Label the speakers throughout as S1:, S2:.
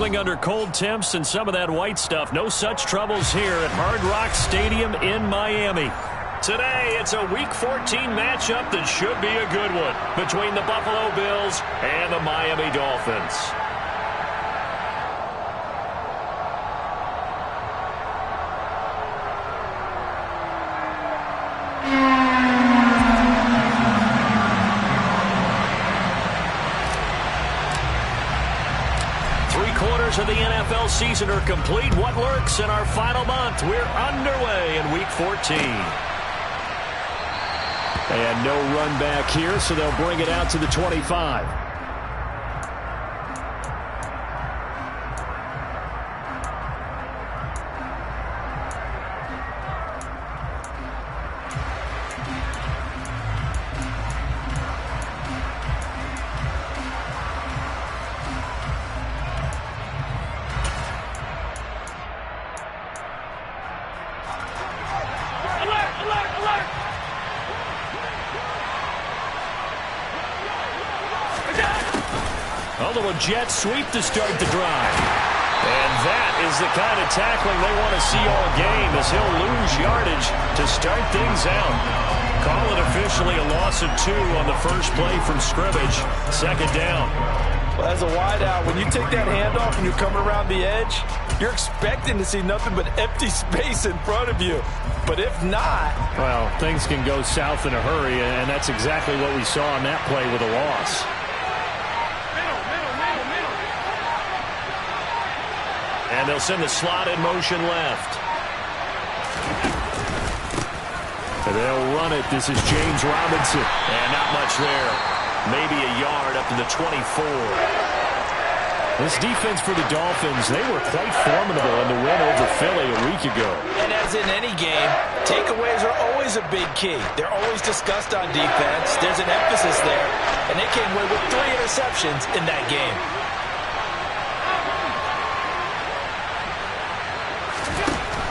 S1: struggling under cold temps and some of that white stuff. No such troubles here at Hard Rock Stadium in Miami. Today, it's a Week 14 matchup that should be a good one between the Buffalo Bills and the Miami Dolphins. Of the NFL season are complete. What lurks in our final month? We're underway in Week 14. And no run back here, so they'll bring it out to the 25. Jet sweep to start the drive. And that is the kind of tackling they want to see all game, as he'll lose yardage to start things out. Call it officially a loss of 2 on the first play from scrimmage. Second down.
S2: Well, as a wideout, when you take that handoff and you're coming around the edge, you're expecting to see nothing but empty space in front of you. But if not...
S1: well, things can go south in a hurry, and that's exactly what we saw on that play with a loss. And they'll send the slot in motion left. And they'll run it. This is James Robinson. And not much there. Maybe a yard up to the 24. This defense for the Dolphins, they were quite formidable in the win over Philly a week ago.
S2: And as in any game, takeaways are always a big key. They're always discussed on defense. There's an emphasis there. And they came away with 3 interceptions in that game.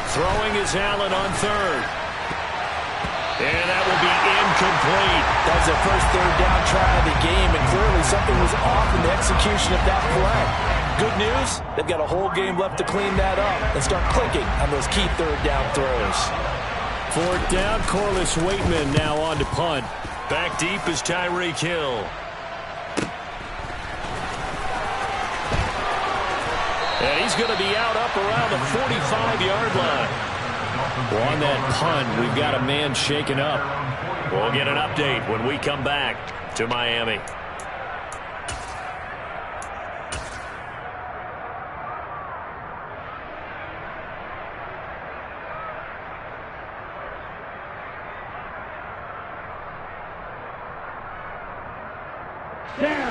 S1: Throwing is Allen on third. And that will be incomplete.
S2: That's their first third down try of the game, and clearly something was off in the execution of that play. Good news, they've got a whole game left to clean that up and start clicking on those key third down throws.
S1: Fourth down, Corliss Waitman now on to punt. Back deep is Tyreek Hill. And he's going to be out up around the 45-yard line. Well, on that punt, we've got a man shaken up. We'll get an update when we come back to Miami.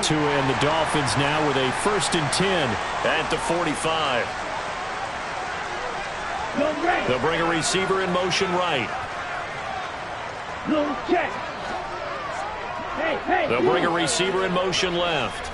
S1: To end the Dolphins now with a 1st and 10 at the 45. They'll bring a receiver in motion right. They'll bring a receiver in motion left.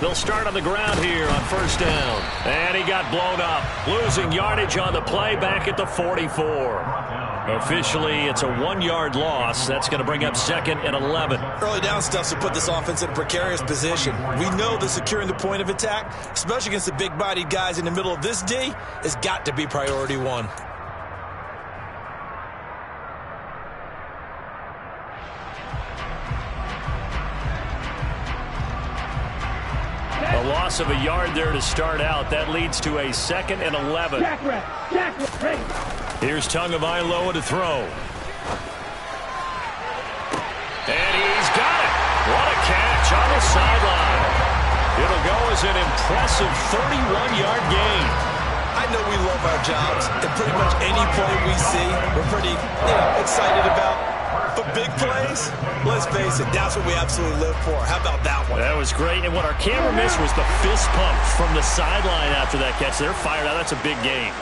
S1: They'll start on the ground here on 1st down. And he got blown up. Losing yardage on the play back at the 44. Officially, it's a 1-yard loss. That's going to bring up 2nd and 11.
S2: Early down stuff to put this offense in a precarious position. We know that securing the point of attack, especially against the big-bodied guys in the middle of this D, has got to be priority 1.
S1: A loss of a yard there to start out. That leads to a 2nd and 11. Here's Tagovailoa to throw. And he's got it. What a catch on the sideline. It'll go as an impressive 31-yard gain.
S2: I know we love our jobs, and pretty much any play we see, we're pretty excited about. But big plays, let's face it, that's what we absolutely live for. How about that one?
S1: That was great, and what our camera missed was the fist pump from the sideline after that catch. They're fired out. That's a big gain.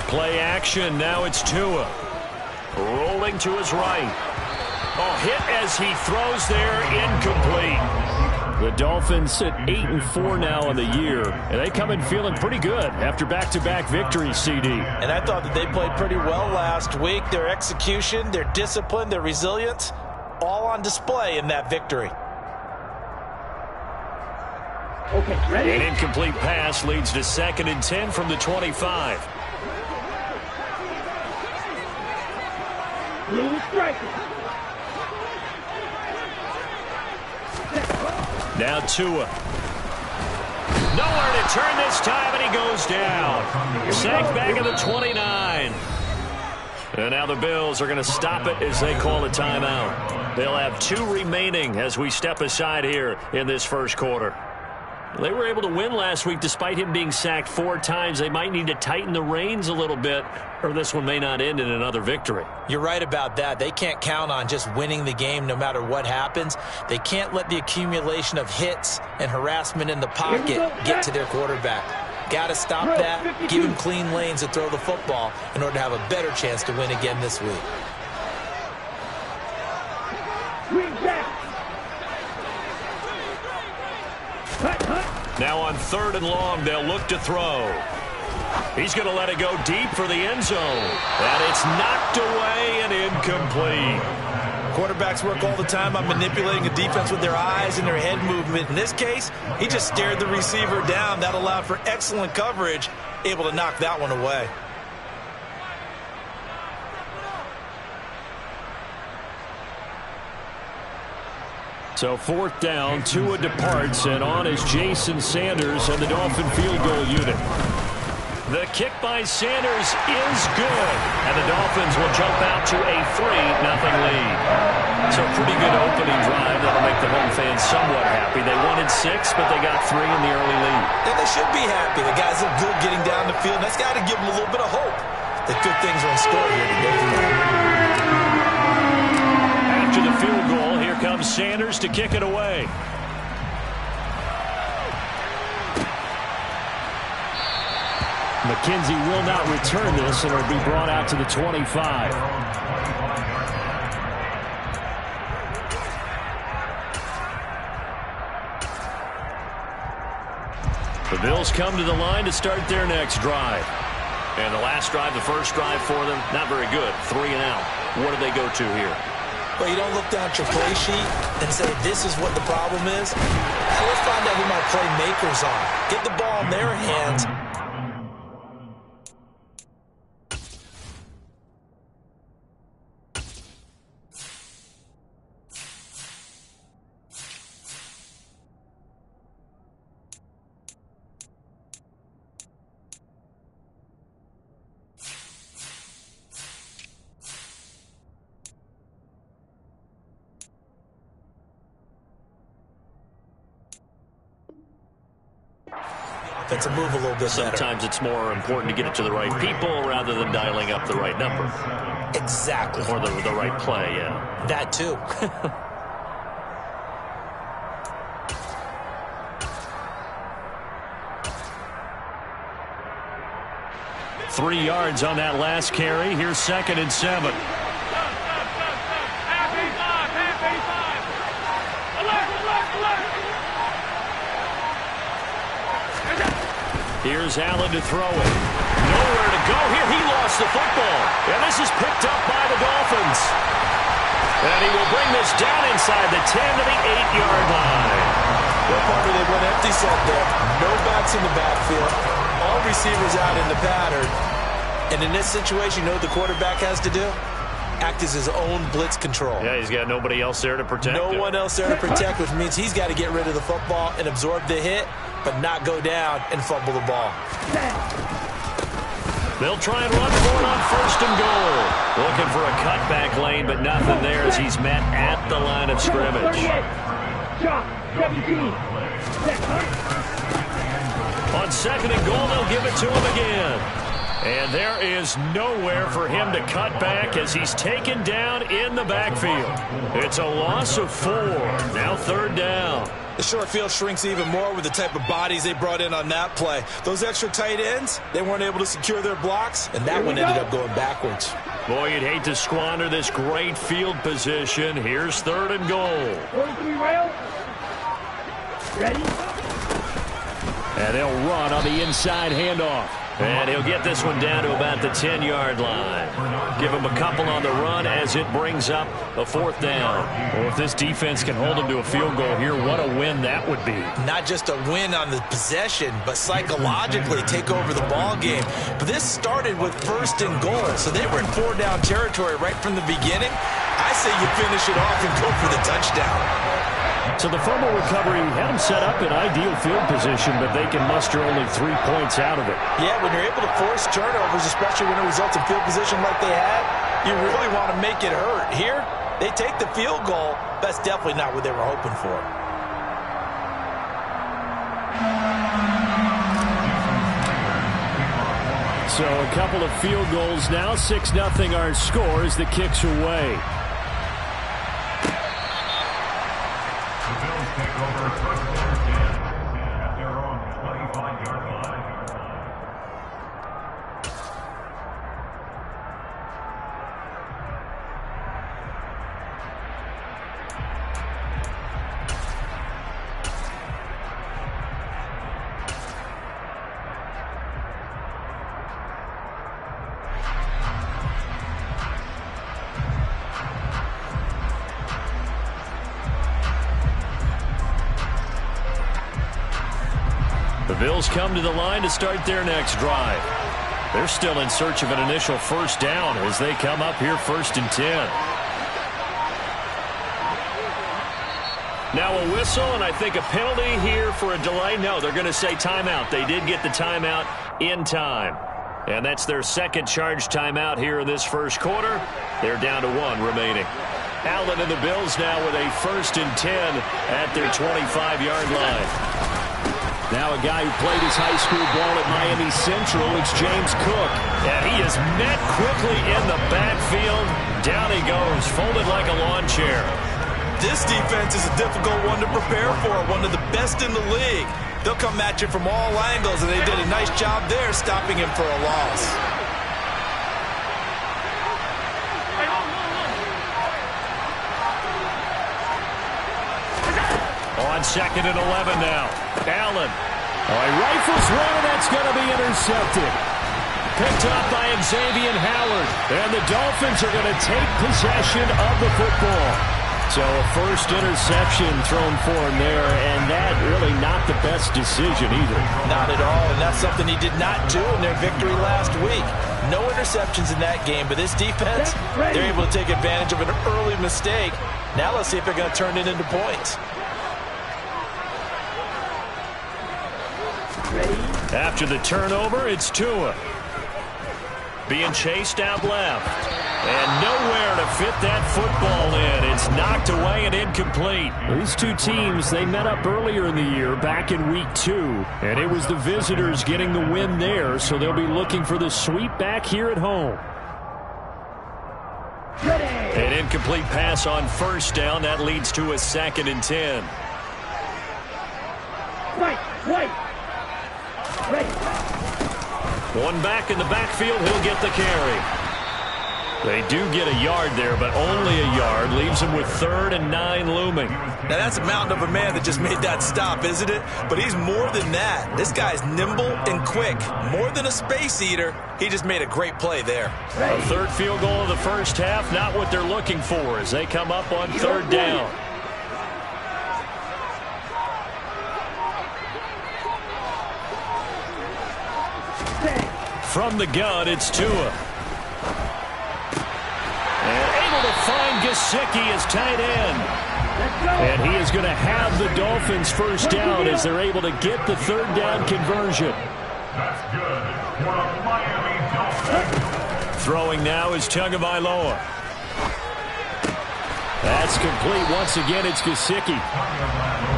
S1: Play action. Now it's Tua. Rolling to his right. Oh, hit as he throws there. Incomplete. The Dolphins sit 8-4 now in the year, and they come in feeling pretty good after back-to-back victories, CD.
S2: And I thought that they played pretty well last week. Their execution, their discipline, their resilience, all on display in that victory.
S3: Okay, ready?
S1: An incomplete pass leads to 2nd and 10 from the 25.
S3: Blue striker.
S1: Now Tua. Nowhere to turn this time, and he goes down. Sacked back at the 29. And now the Bills are going to stop it as they call a timeout. They'll have 2 remaining as we step aside here in this first quarter. They were able to win last week despite him being sacked 4 times. They might need to tighten the reins a little bit, or this one may not end in another victory.
S2: You're right about that. They can't count on just winning the game no matter what happens. They can't let the accumulation of hits and harassment in the pocket get to their quarterback. Got to stop that, give him clean lanes to throw the football in order to have a better chance to win again this week.
S1: Now on 3rd and long, they'll look to throw. He's going to let it go deep for the end zone. And it's knocked away and incomplete.
S2: Quarterbacks work all the time on manipulating a defense with their eyes and their head movement. In this case, he just stared the receiver down. That allowed for excellent coverage, able to knock that one away.
S1: So 4th down, Tua departs, and on is Jason Sanders and the Dolphin field goal unit. The kick by Sanders is good, and the Dolphins will jump out to a 3-0 lead. So pretty good opening drive that'll make the home fans somewhat happy. They wanted 6, but they got 3 in the early lead.
S2: And they should be happy. The guys look good getting down the field. That's got to give them a little bit of hope that good things are in store here today.
S1: After the field goal, here comes Sanders to kick it away. McKenzie will not return this, and it'll be brought out to the 25. The Bills come to the line to start their next drive. And the last drive, the first drive for them, not very good. 3 and out. What do they go to here?
S2: Well, you don't look down at your play sheet and say, this is what the problem is. Let's find out who my playmakers are. Get the ball in their hands. To move a little bit
S1: Sometimes
S2: better.
S1: It's more important to get it to the right people rather than dialing up the right number.
S2: Exactly.
S1: Or the right play, yeah.
S2: That too.
S1: 3 yards on that last carry. Here's 2nd and 7. Here's Allen to throw it. Nowhere to go here. He lost the football. And this is picked up by the Dolphins. And he will bring this down inside the 10 to the 8-yard line.
S2: Well, partner, they went empty set there. No backs in the backfield. All receivers out in the pattern. And in this situation, you know what the quarterback has to do? Act as his own blitz control.
S1: Yeah, he's got nobody else there to protect him.
S2: No one else there to protect, which means he's got to get rid of the football and absorb the hit, but not go down and fumble the ball.
S1: They'll try and run for it on 1st and goal. Looking for a cutback lane, but nothing there as he's met at the line of scrimmage. On 2nd and goal, they'll give it to him again. And there is nowhere for him to cut back as he's taken down in the backfield. It's a loss of 4. Now 3rd down.
S2: The short field shrinks even more with the type of bodies they brought in on that play. Those extra tight ends, they weren't able to secure their blocks, and that one ended up going backwards.
S1: Boy, you'd hate to squander this great field position. Here's 3rd and goal.
S3: Ready?
S1: And they'll run on the inside handoff. And he'll get this one down to about the 10-yard line. Give him a couple on the run as it brings up a 4th down. Well, if this defense can hold him to a field goal here, what a win that would be.
S2: Not just a win on the possession, but psychologically take over the ball game. But this started with 1st and goal, so they were in 4-down territory right from the beginning. I say you finish it off and go for the touchdown.
S1: So the fumble recovery had them set up in ideal field position, but they can muster only 3 points out of it.
S2: Yeah, when you're able to force turnovers, especially when it results in field position like they had, you really want to make it hurt. Here, they take the field goal. That's definitely not what they were hoping for.
S1: So a couple of field goals now. 6-0 our score as the kick's away. The Bills come to the line to start their next drive. They're still in search of an initial 1st down as they come up here 1st and 10. Now a whistle, and I think a penalty here for a delay. No, they're going to say timeout. They did get the timeout in time. And that's their 2nd charge timeout here in this 1st quarter. They're down to 1 remaining. Allen and the Bills now with a 1st and 10 at their 25-yard line. Now a guy who played his high school ball at Miami Central, it's James Cook. And he is met quickly in the backfield. Down he goes, folded like a lawn chair.
S2: This defense is a difficult one to prepare for, one of the best in the league. They'll come at you from all angles, and they did a nice job there stopping him for a loss.
S1: On 2nd and 11 now. Allen. He rifles one, and that's going to be intercepted. Picked up by Xavier Howard. And the Dolphins are going to take possession of the football. So a 1st interception thrown for him there, and that really not the best decision either.
S2: Not at all, and that's something he did not do in their victory last week. No interceptions in that game, but this defense, they're able to take advantage of an early mistake. Now let's see if they're going to turn it into points.
S1: After the turnover, it's Tua. Being chased out left. And nowhere to fit that football in. It's knocked away and incomplete. These two teams, they met up earlier in the year, back in week 2. And it was the visitors getting the win there, so they'll be looking for the sweep back here at home. An incomplete pass on 1st down. That leads to a 2nd and 10.
S3: Right. Ready.
S1: One back in the backfield, he'll get the carry. They do get a yard there, but only a yard. Leaves him with 3rd and 9 looming.
S2: Now that's a mountain of a man that just made that stop, isn't it? But he's more than that. This guy's nimble and quick. More than a space eater. He just made a great play there.
S1: A 3rd field goal of the 1st half, not what they're looking for as they come up on 3rd down. From the gun, it's Tua. And able to find Gesicki as tight end. And he is going to have the Dolphins 1st down as they're able to get the 3rd down conversion.
S4: That's good for the Miami Dolphins.
S1: Throwing now is Tagovailoa. That's complete. Once again, it's Gesicki.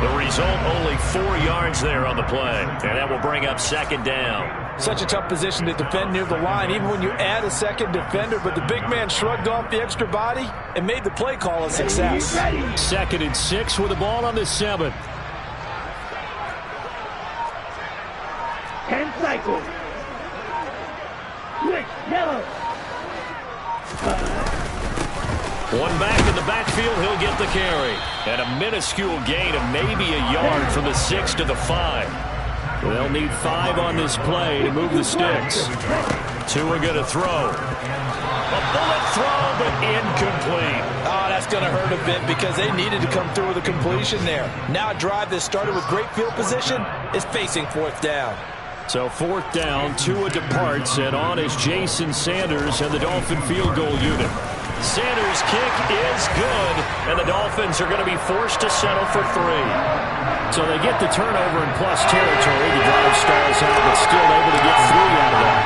S1: The result, only 4 yards there on the play. And that will bring up 2nd down.
S2: Such a tough position to defend near the line, even when you add a 2nd defender. But the big man shrugged off the extra body and made the play call a success.
S1: 2nd and 6 with the ball on the 7.
S3: 10 cycles. Switch, yellow.
S1: One back in the backfield, he'll get the carry. And a minuscule gain of maybe a yard from the 6 to the 5. They'll need 5 on this play to move the sticks. 2 are going to throw. A bullet throw, but incomplete.
S2: Oh, that's going to hurt a bit because they needed to come through with a completion there. Now a drive that started with great field position is facing 4th down.
S1: So 4th down, Tua departs, and on is Jason Sanders and the Dolphin field goal unit. Sanders' kick is good, and the Dolphins are going to be forced to settle for 3. So they get the turnover in plus territory. The drive stalls out, but still able to get 3 out of that.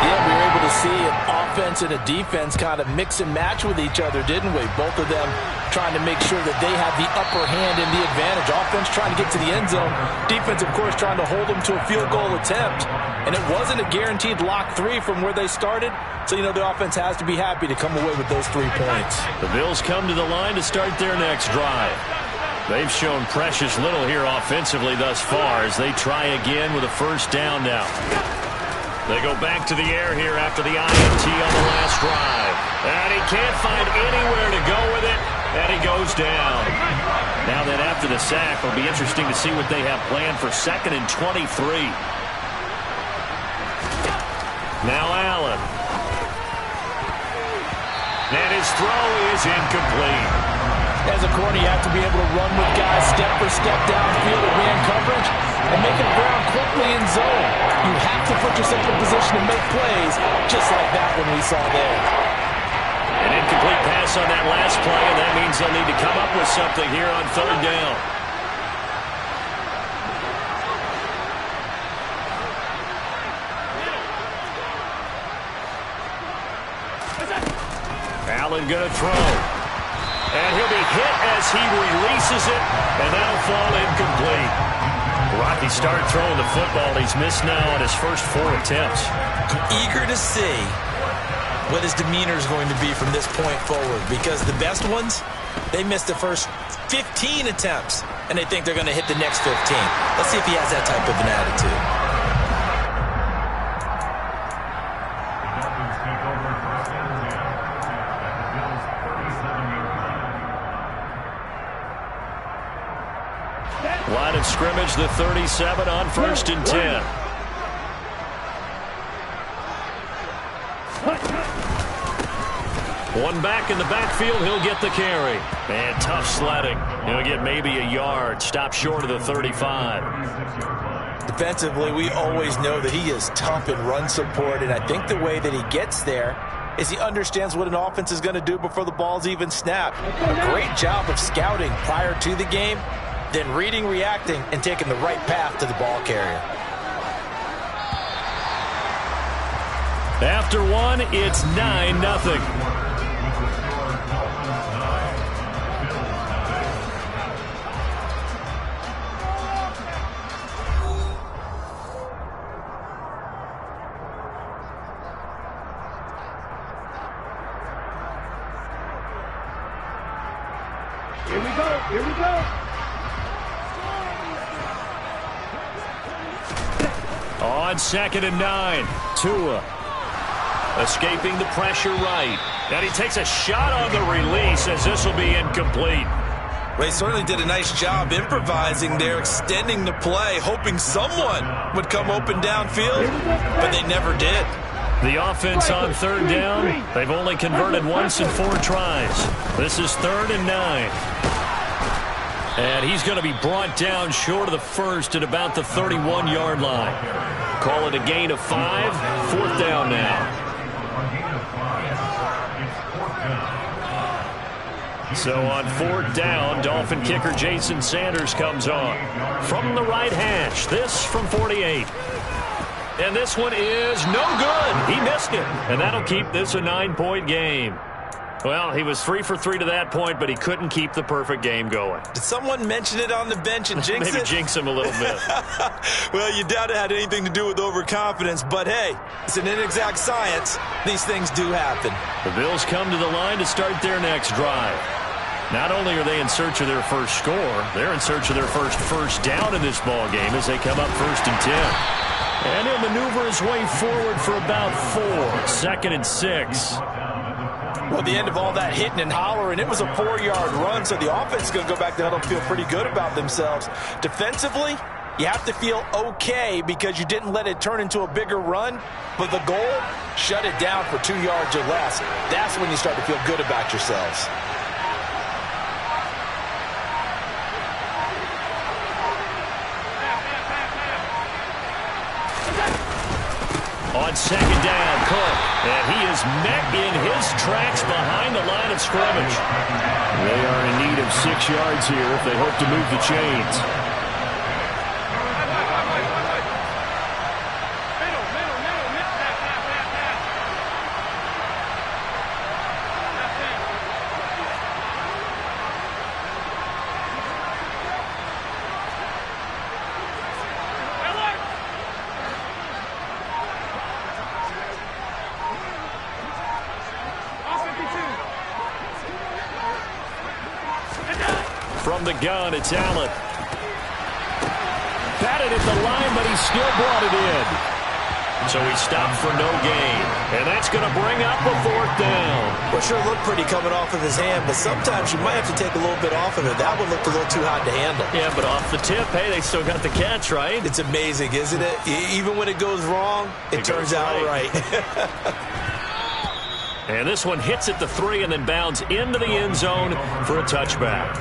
S2: Yeah, we were able to see an offense and a defense kind of mix and match with each other, didn't we? Both of them trying to make sure that they have the upper hand and the advantage. Offense trying to get to the end zone. Defense, of course, trying to hold them to a field goal attempt. And it wasn't a guaranteed lock 3 from where they started. So, you know, the offense has to be happy to come away with those 3 points.
S1: The Bills come to the line to start their next drive. They've shown precious little here offensively thus far as they try again with a 1st down now. They go back to the air here after the INT on the last drive. And he can't find anywhere to go with it, and he goes down. Now then, after the sack, it'll be interesting to see what they have planned for 2nd and 23. Now Allen. And his throw is incomplete.
S2: As a corner, you have to be able to run with guys step for step downfield at man coverage and make it ground quickly in zone. You have to put yourself in position to make plays, just like that one we saw there.
S1: An incomplete pass on that last play, and that means they'll need to come up with something here on 3rd down. Allen going to throw. And he'll be hit as he releases it, and that'll fall incomplete. Rocky start throwing the football. He's missed now on his first 4 attempts.
S2: Eager to see what his demeanor is going to be from this point forward, because the best ones, they missed the first 15 attempts, and they think they're going to hit the next 15. Let's see if he has that type of an attitude.
S1: Line of scrimmage, the 37 on 1st and 10. One back in the backfield, he'll get the carry. And tough sledding. He'll get maybe a yard, stop short of the 35.
S2: Defensively, we always know that he is tough in run support, and I think the way that he gets there is he understands what an offense is going to do before the ball's even snapped. A great job of scouting prior to the game, then reading, reacting, and taking the right path to the ball carrier.
S1: After 1, it's 9-0.
S3: Here we go. Here we go.
S1: On 2nd and 9, Tua escaping the pressure right. And he takes a shot on the release as this will be incomplete.
S2: Well, he certainly did a nice job improvising there, extending the play, hoping someone would come open downfield, but they never did.
S1: The offense on 3rd down, they've only converted once in 4 tries. This is 3rd and 9. And he's going to be brought down short of the 1st at about the 31-yard line. Call it a gain of 5, 4th down now. So on 4th down, Dolphin kicker Jason Sanders comes on. From the right hash, this from 48. And this one is no good. He missed it. And that'll keep this a 9-point game. Well, he was 3 for 3 to that point, but he couldn't keep the perfect game going.
S2: Did someone mention it on the bench and jinx it?
S1: Maybe jinx him a little bit.
S2: Well, you doubt it had anything to do with overconfidence, but hey, it's an inexact science. These things do happen.
S1: The Bills come to the line to start their next drive. Not only are they in search of their first score, they're in search of their first down in this ball game as they come up 1st and 10. And he'll maneuver his way forward for about 4, 2nd and 6.
S2: Well, the end of all that hitting and hollering, it was a 4-yard run, so the offense is going to go back to huddle and feel pretty good about themselves. Defensively, you have to feel okay because you didn't let it turn into a bigger run, but the goal, shut it down for 2 yards or less. That's when you start to feel good about yourselves.
S1: On second down, Cook, and he is met in his tracks behind the line of scrimmage. They are in need of 6 yards here if they hope to move the chains. From the gun, it's Allen. Batted at the line, but he still brought it in. So he stopped for no gain. And that's going to bring up a 4th down.
S2: Well, sure looked pretty coming off of his hand, but sometimes you might have to take a little bit off of it. That one looked a little too hot to handle.
S1: Yeah, but off the tip, hey, they still got the catch, right?
S2: It's amazing, isn't it? Even when it goes wrong, it turns out right.
S1: And this one hits at the 3 and then bounds into the end zone for a touchback.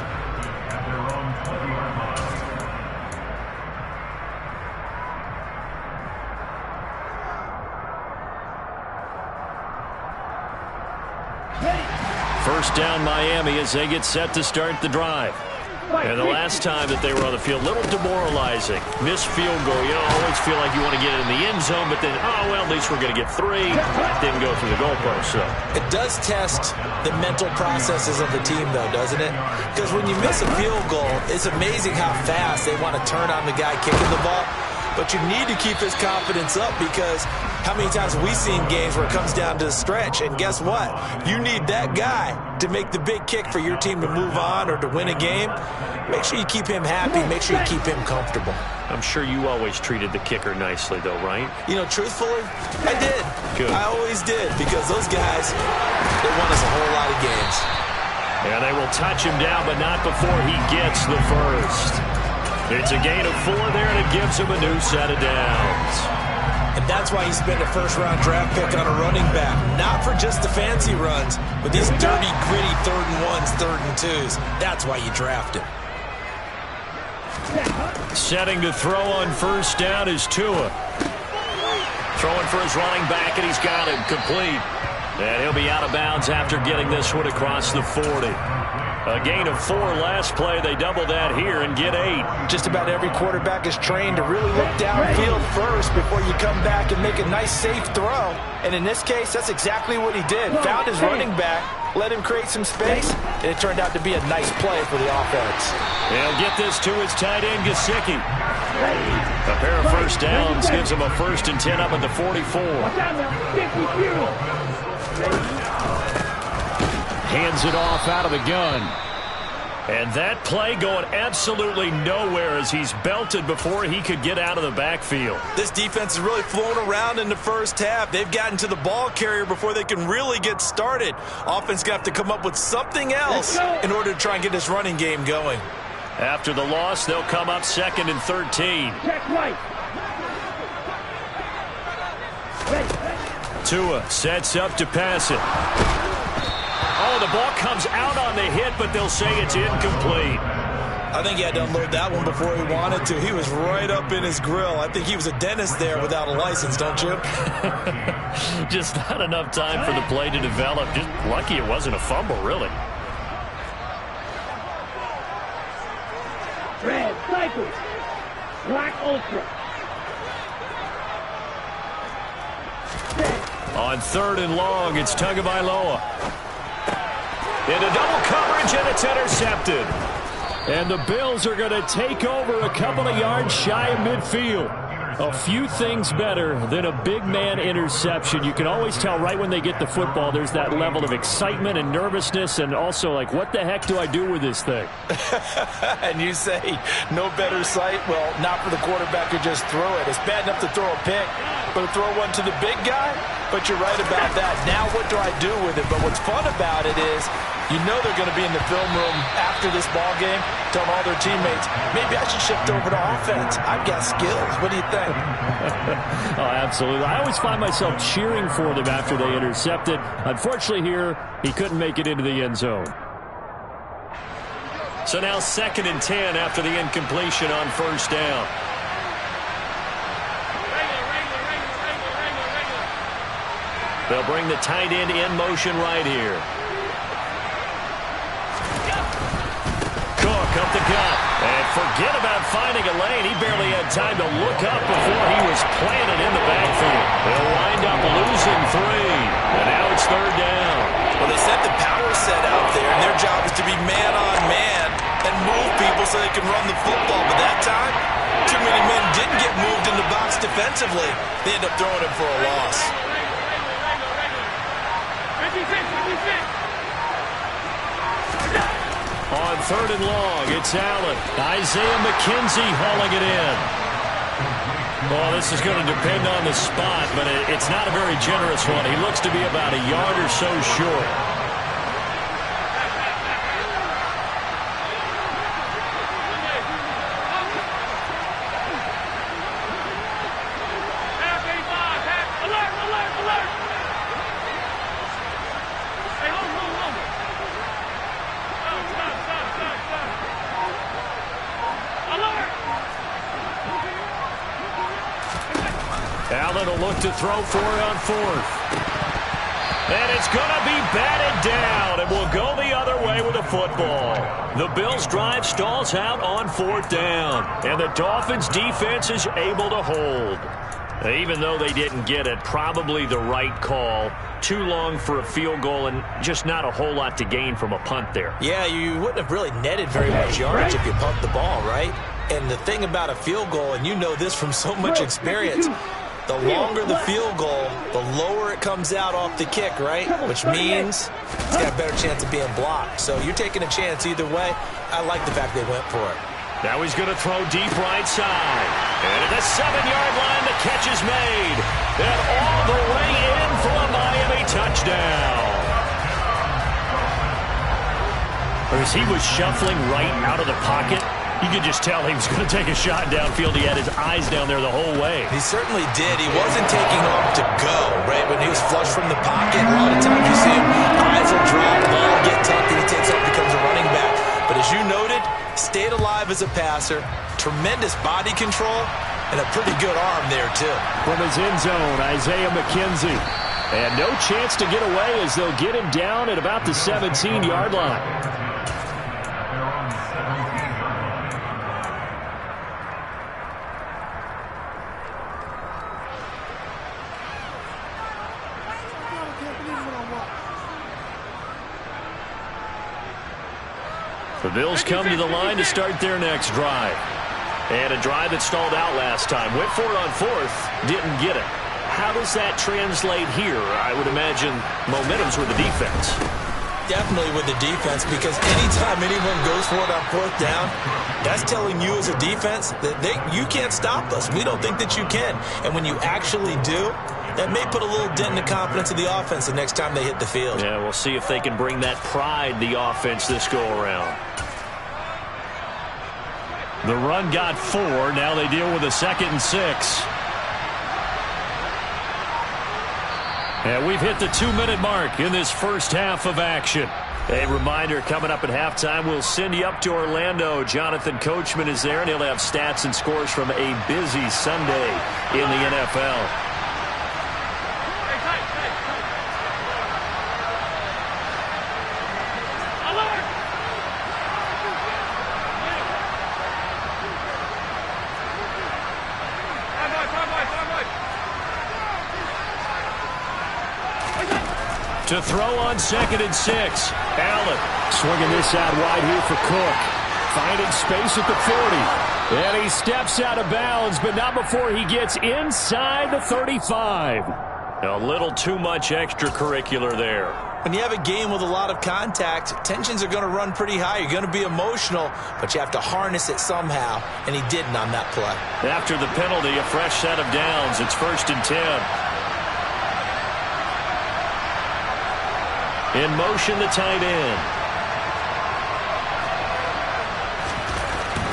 S1: First down Miami as they get set to start the drive. And the last time that they were on the field, a little demoralizing. Missed field goal. You always feel like you want to get it in the end zone, but then, oh, well, at least we're going to get 3. Didn't go through the goalpost, so.
S2: It does test the mental processes of the team, though, doesn't it? Because when you miss a field goal, it's amazing how fast they want to turn on the guy kicking the ball. But you need to keep his confidence up because how many times have we seen games where it comes down to the stretch? And guess what? You need that guy to make the big kick for your team to move on or to win a game. Make sure you keep him happy. Make sure you keep him comfortable.
S1: I'm sure you always treated the kicker nicely, though, right?
S2: You know, truthfully, I did.
S1: Good.
S2: I always did because those guys, they won us a whole lot of games.
S1: And they will touch him down, but not before he gets the first. It's a gain of 4 there, and it gives him a new set of downs.
S2: And that's why you spend a first-round draft pick on a running back. Not for just the fancy runs, but these dirty, gritty 3rd and 1s, 3rd and 2s. That's why you draft him.
S1: Setting to throw on first down is Tua. Throwing for his running back, and he's got him complete. And he'll be out of bounds after getting this one across the 40. A gain of 4 last play. They double that here and get 8.
S2: Just about every quarterback is trained to really look downfield first before you come back and make a nice, safe throw. And in this case, that's exactly what he did. Found his running back, let him create some space, and it turned out to be a nice play for the offense.
S1: He'll get this to his tight end, Gesicki. A pair of first downs gives him a 1st and 10 up at the 44. Hands it off out of the gun. And that play going absolutely nowhere as he's belted before he could get out of the backfield.
S2: This defense is really flown around in the first half. They've gotten to the ball carrier before they can really get started. Offense going to have to come up with something else in order to try and get this running game going.
S1: After the loss, they'll come up 2nd and 13. Tua sets up to pass it. Oh, the ball comes out on the hit, but they'll say it's incomplete.
S2: I think he had to unload that one before he wanted to. He was right up in his grill. I think he was a dentist there without a license, don't you?
S1: Just not enough time for the play to develop. Just lucky it wasn't a fumble, really.
S3: Red, Cycles, Black Ultra.
S1: On 3rd and long, it's Tagovailoa. Into double coverage, and it's intercepted. And the Bills are going to take over a couple of yards shy of midfield. A few things better than a big man interception. You can always tell right when they get the football, there's that level of excitement and nervousness, and also like, what the heck do I do with this thing?
S2: And you say, no better sight? Well, not for the quarterback to just throw it. It's bad enough to throw a pick, Or throw one to the big guy? But you're right about that. Now what do I do with it? But what's fun about it is you know they're going to be in the film room after this ball game telling all their teammates, maybe I should shift over to offense. I've got skills. What do you think?
S1: Oh, absolutely. I always find myself cheering for them after they intercept it. Unfortunately here, he couldn't make it into the end zone. So now 2nd and 10 after the incompletion on first down. They'll bring the tight end in motion right here. Cook up the gut. And forget about finding a lane. He barely had time to look up before he was planted in the backfield. They'll wind up losing 3. And now it's 3rd down.
S2: Well, they set the power set out there, and their job is to be man-on-man and move people so they can run the football. But that time, too many men didn't get moved in the box defensively. They end up throwing him for a loss.
S1: On 3rd and long, it's Allen. Isaiah McKenzie hauling it in. Well, this is going to depend on the spot, but it's not a very generous one. He looks to be about a yard or so short. Allen will look to throw for it on 4th. And it's going to be batted down, and will go the other way with the football. The Bills' drive stalls out on 4th down, and the Dolphins' defense is able to hold. Even though they didn't get it, probably the right call. Too long for a field goal and just not a whole lot to gain from a punt there.
S2: Yeah, you wouldn't have really netted very much yardage if you pumped the ball, right? And the thing about a field goal, and you know this from so much experience, the longer the field goal, the lower it comes out off the kick, right? Which means it's got a better chance of being blocked. So you're taking a chance either way. I like the fact they went for it.
S1: Now he's going to throw deep right side. And at the 7-yard line, the catch is made. And all the way in for a Miami touchdown. Or as he was shuffling right out of the pocket, you could just tell he was going to take a shot downfield. He had his eyes down there the whole way.
S2: He certainly did. He wasn't taking off to go, right? When he was flush from the pocket, a lot of times you see him, eyes will drop, ball will get tucked, and he takes off, becomes a running back. But as you noted, stayed alive as a passer, tremendous body control, and a pretty good arm there, too.
S1: From his end zone, Isaiah McKenzie. And no chance to get away as they'll get him down at about the 17-yard line. The Bills come to the line to start their next drive. And a drive that stalled out last time. Went for it on 4th, didn't get it. How does that translate here? I would imagine momentum's with the defense.
S2: Definitely with the defense, because anytime anyone goes for it on 4th down, that's telling you as a defense that you can't stop us. We don't think that you can. And when you actually do, that may put a little dent in the confidence of the offense the next time they hit the field.
S1: Yeah, we'll see if they can bring that pride, the offense, this go-around. The run got 4. Now they deal with a 2nd and 6. And we've hit the 2-minute mark in this first half of action. A reminder, coming up at halftime, we'll send you up to Orlando. Jonathan Coachman is there, and he'll have stats and scores from a busy Sunday in the NFL. To throw on 2nd and 6. Allen swinging this out wide here for Cook. Finding space at the 40. And he steps out of bounds, but not before he gets inside the 35. A little too much extracurricular there.
S2: When you have a game with a lot of contact, tensions are going to run pretty high. You're going to be emotional, but you have to harness it somehow, and he didn't on that play.
S1: After the penalty, a fresh set of downs. It's 1st and 10. In motion, the tight end.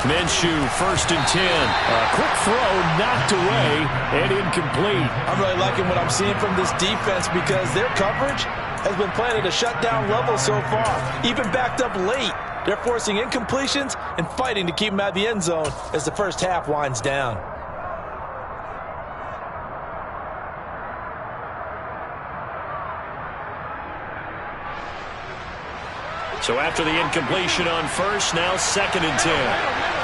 S1: Minshew, 1st and 10. A quick throw, knocked away, and incomplete.
S2: I'm really liking what I'm seeing from this defense because their coverage has been playing at a shutdown level so far. Even backed up late, they're forcing incompletions and fighting to keep them out of the end zone as the first half winds down.
S1: So after the incompletion on first, now 2nd and 10.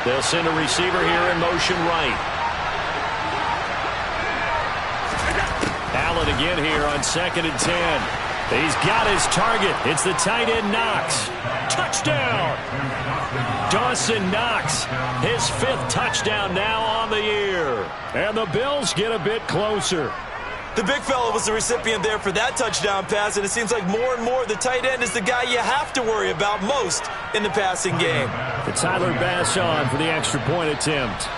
S1: They'll send a receiver here in motion right. Allen again here on 2nd and 10. He's got his target. It's the tight end Knox. Touchdown! Dawson Knox, his 5th touchdown now on the year. And the Bills get a bit closer.
S2: The big fella was the recipient there for that touchdown pass, and it seems like more and more the tight end is the guy you have to worry about most in the passing game.
S1: The Tyler Bass on for the extra point attempt.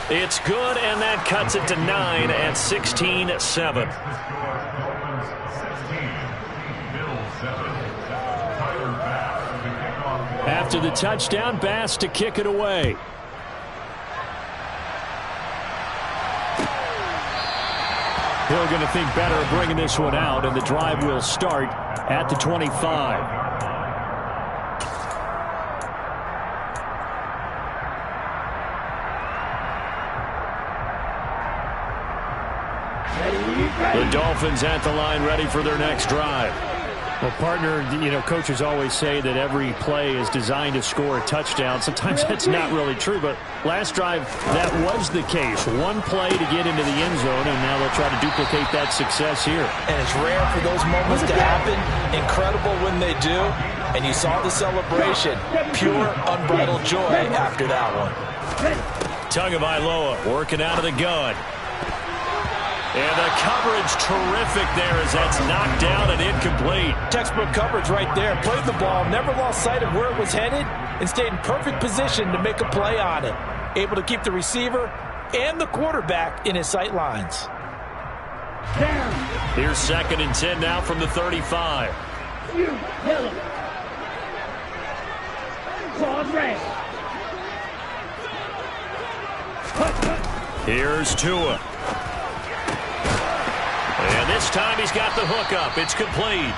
S1: It's good, and that cuts it to 9 at 16-7. After the touchdown, Bass to kick it away. Hill going to think better of bringing this one out, and the drive will start at the 25. The Dolphins at the line ready for their next drive. Well, partner, you know, coaches always say that every play is designed to score a touchdown. Sometimes that's not really true, but last drive, that was the case. One play to get into the end zone, and now they'll try to duplicate that success here.
S2: And it's rare for those moments to happen. Incredible when they do. And you saw the celebration. Pure, unbridled joy after that one.
S1: Tagovailoa working out of the gun. And the coverage terrific there as that's knocked down and incomplete.
S2: Textbook coverage right there. Played the ball, never lost sight of where it was headed, and stayed in perfect position to make a play on it. Able to keep the receiver and the quarterback in his sight lines.
S1: Here's 2nd and 10 now from the 35. Here's Tua. And this time he's got the hook up. It's complete.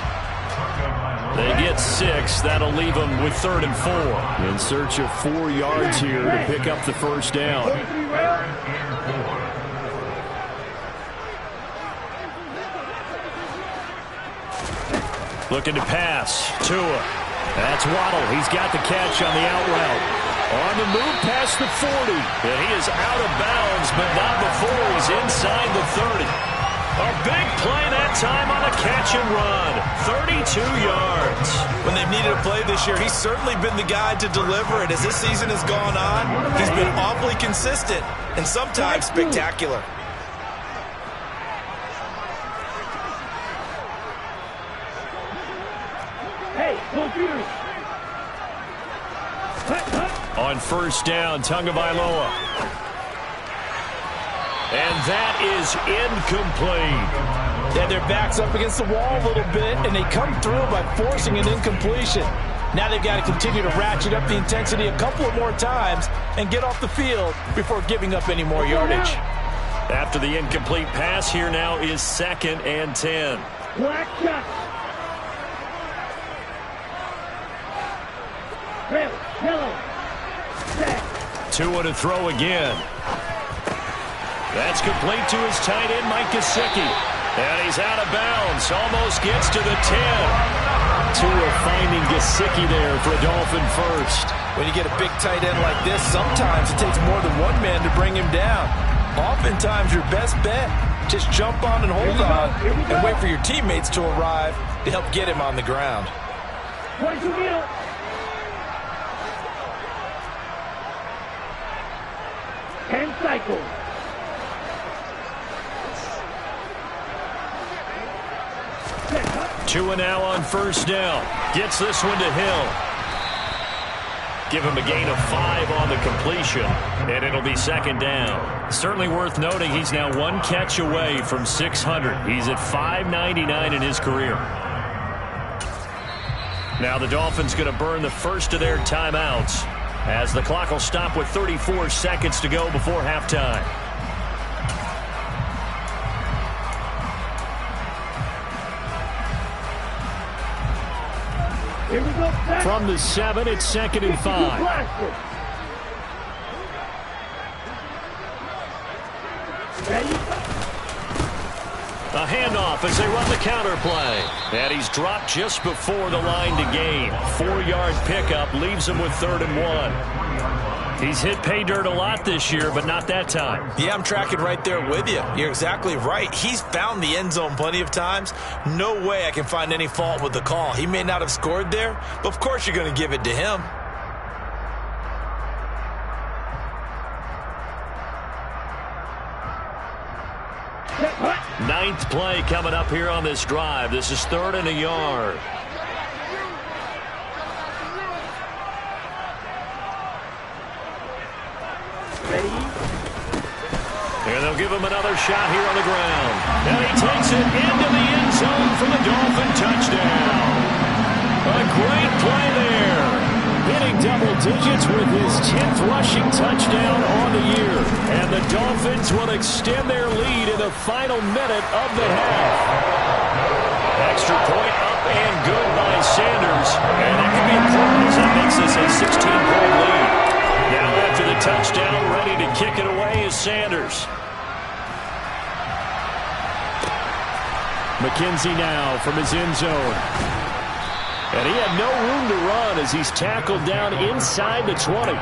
S1: They get 6. That'll leave them with 3rd and 4. In search of 4 yards here to pick up the first down. Looking to pass. Tua. That's Waddle. He's got the catch on the out route. On the move past the 40. And he is out of bounds, but not before he's inside the 30. A big play that time on a catch and run. 32 yards.
S2: When they've needed a play this year, he's certainly been the guy to deliver it. As this season has gone on, he's been awfully consistent and sometimes spectacular.
S1: On first down, Tagovailoa. And that is incomplete.
S2: They had their backs up against the wall a little bit, and they come through by forcing an incompletion. Now they've got to continue to ratchet up the intensity a couple of more times and get off the field before giving up any more yardage.
S1: After the incomplete pass, here now is 2nd and 10.
S3: Black shot. Red, yellow.
S1: Tua to throw again. That's complete to his tight end, Mike Gesicki. And he's out of bounds. Almost gets to the 10. Tua finding Gesicki there for a Dolphin first.
S2: When you get a big tight end like this, sometimes it takes more than one man to bring him down. Oftentimes, your best bet, just jump on and hold on and wait for your teammates to arrive to help get him on the ground.
S3: 22 meter. Cycles.
S1: Tua now on first down. Gets this one to Hill. Give him a gain of 5 on the completion, and it'll be second down. Certainly worth noting he's now 1 catch away from 600. He's at 599 in his career. Now the Dolphins going to burn the first of their timeouts as the clock will stop with 34 seconds to go before halftime.
S3: Here we go.
S1: From the 7, it's 2nd and 5.
S3: Ready?
S1: A handoff as they run the counter play. And he's dropped just before the line to gain. 4-yard pickup leaves him with 3rd and 1. He's hit pay dirt a lot this year, but not that time.
S2: Yeah, I'm tracking right there with you. You're exactly right. He's found the end zone plenty of times. No way I can find any fault with the call. He may not have scored there, but of course you're going to give it to him.
S1: Ninth play coming up here on this drive. This is 3rd and a yard.
S3: Ready?
S1: And they'll give him another shot here on the ground. And he takes it into the end zone for the Dolphin touchdown. A great play there. Hitting double digits with his 10th rushing touchdown on the year. And the Dolphins will extend their lead in the final minute of the half. Extra point up and good by Sanders. And that could be important as that makes this a 16-point lead. Now after the touchdown, ready to kick it away is Sanders. McKenzie now from his end zone. And he had no room to run as he's tackled down inside the 20.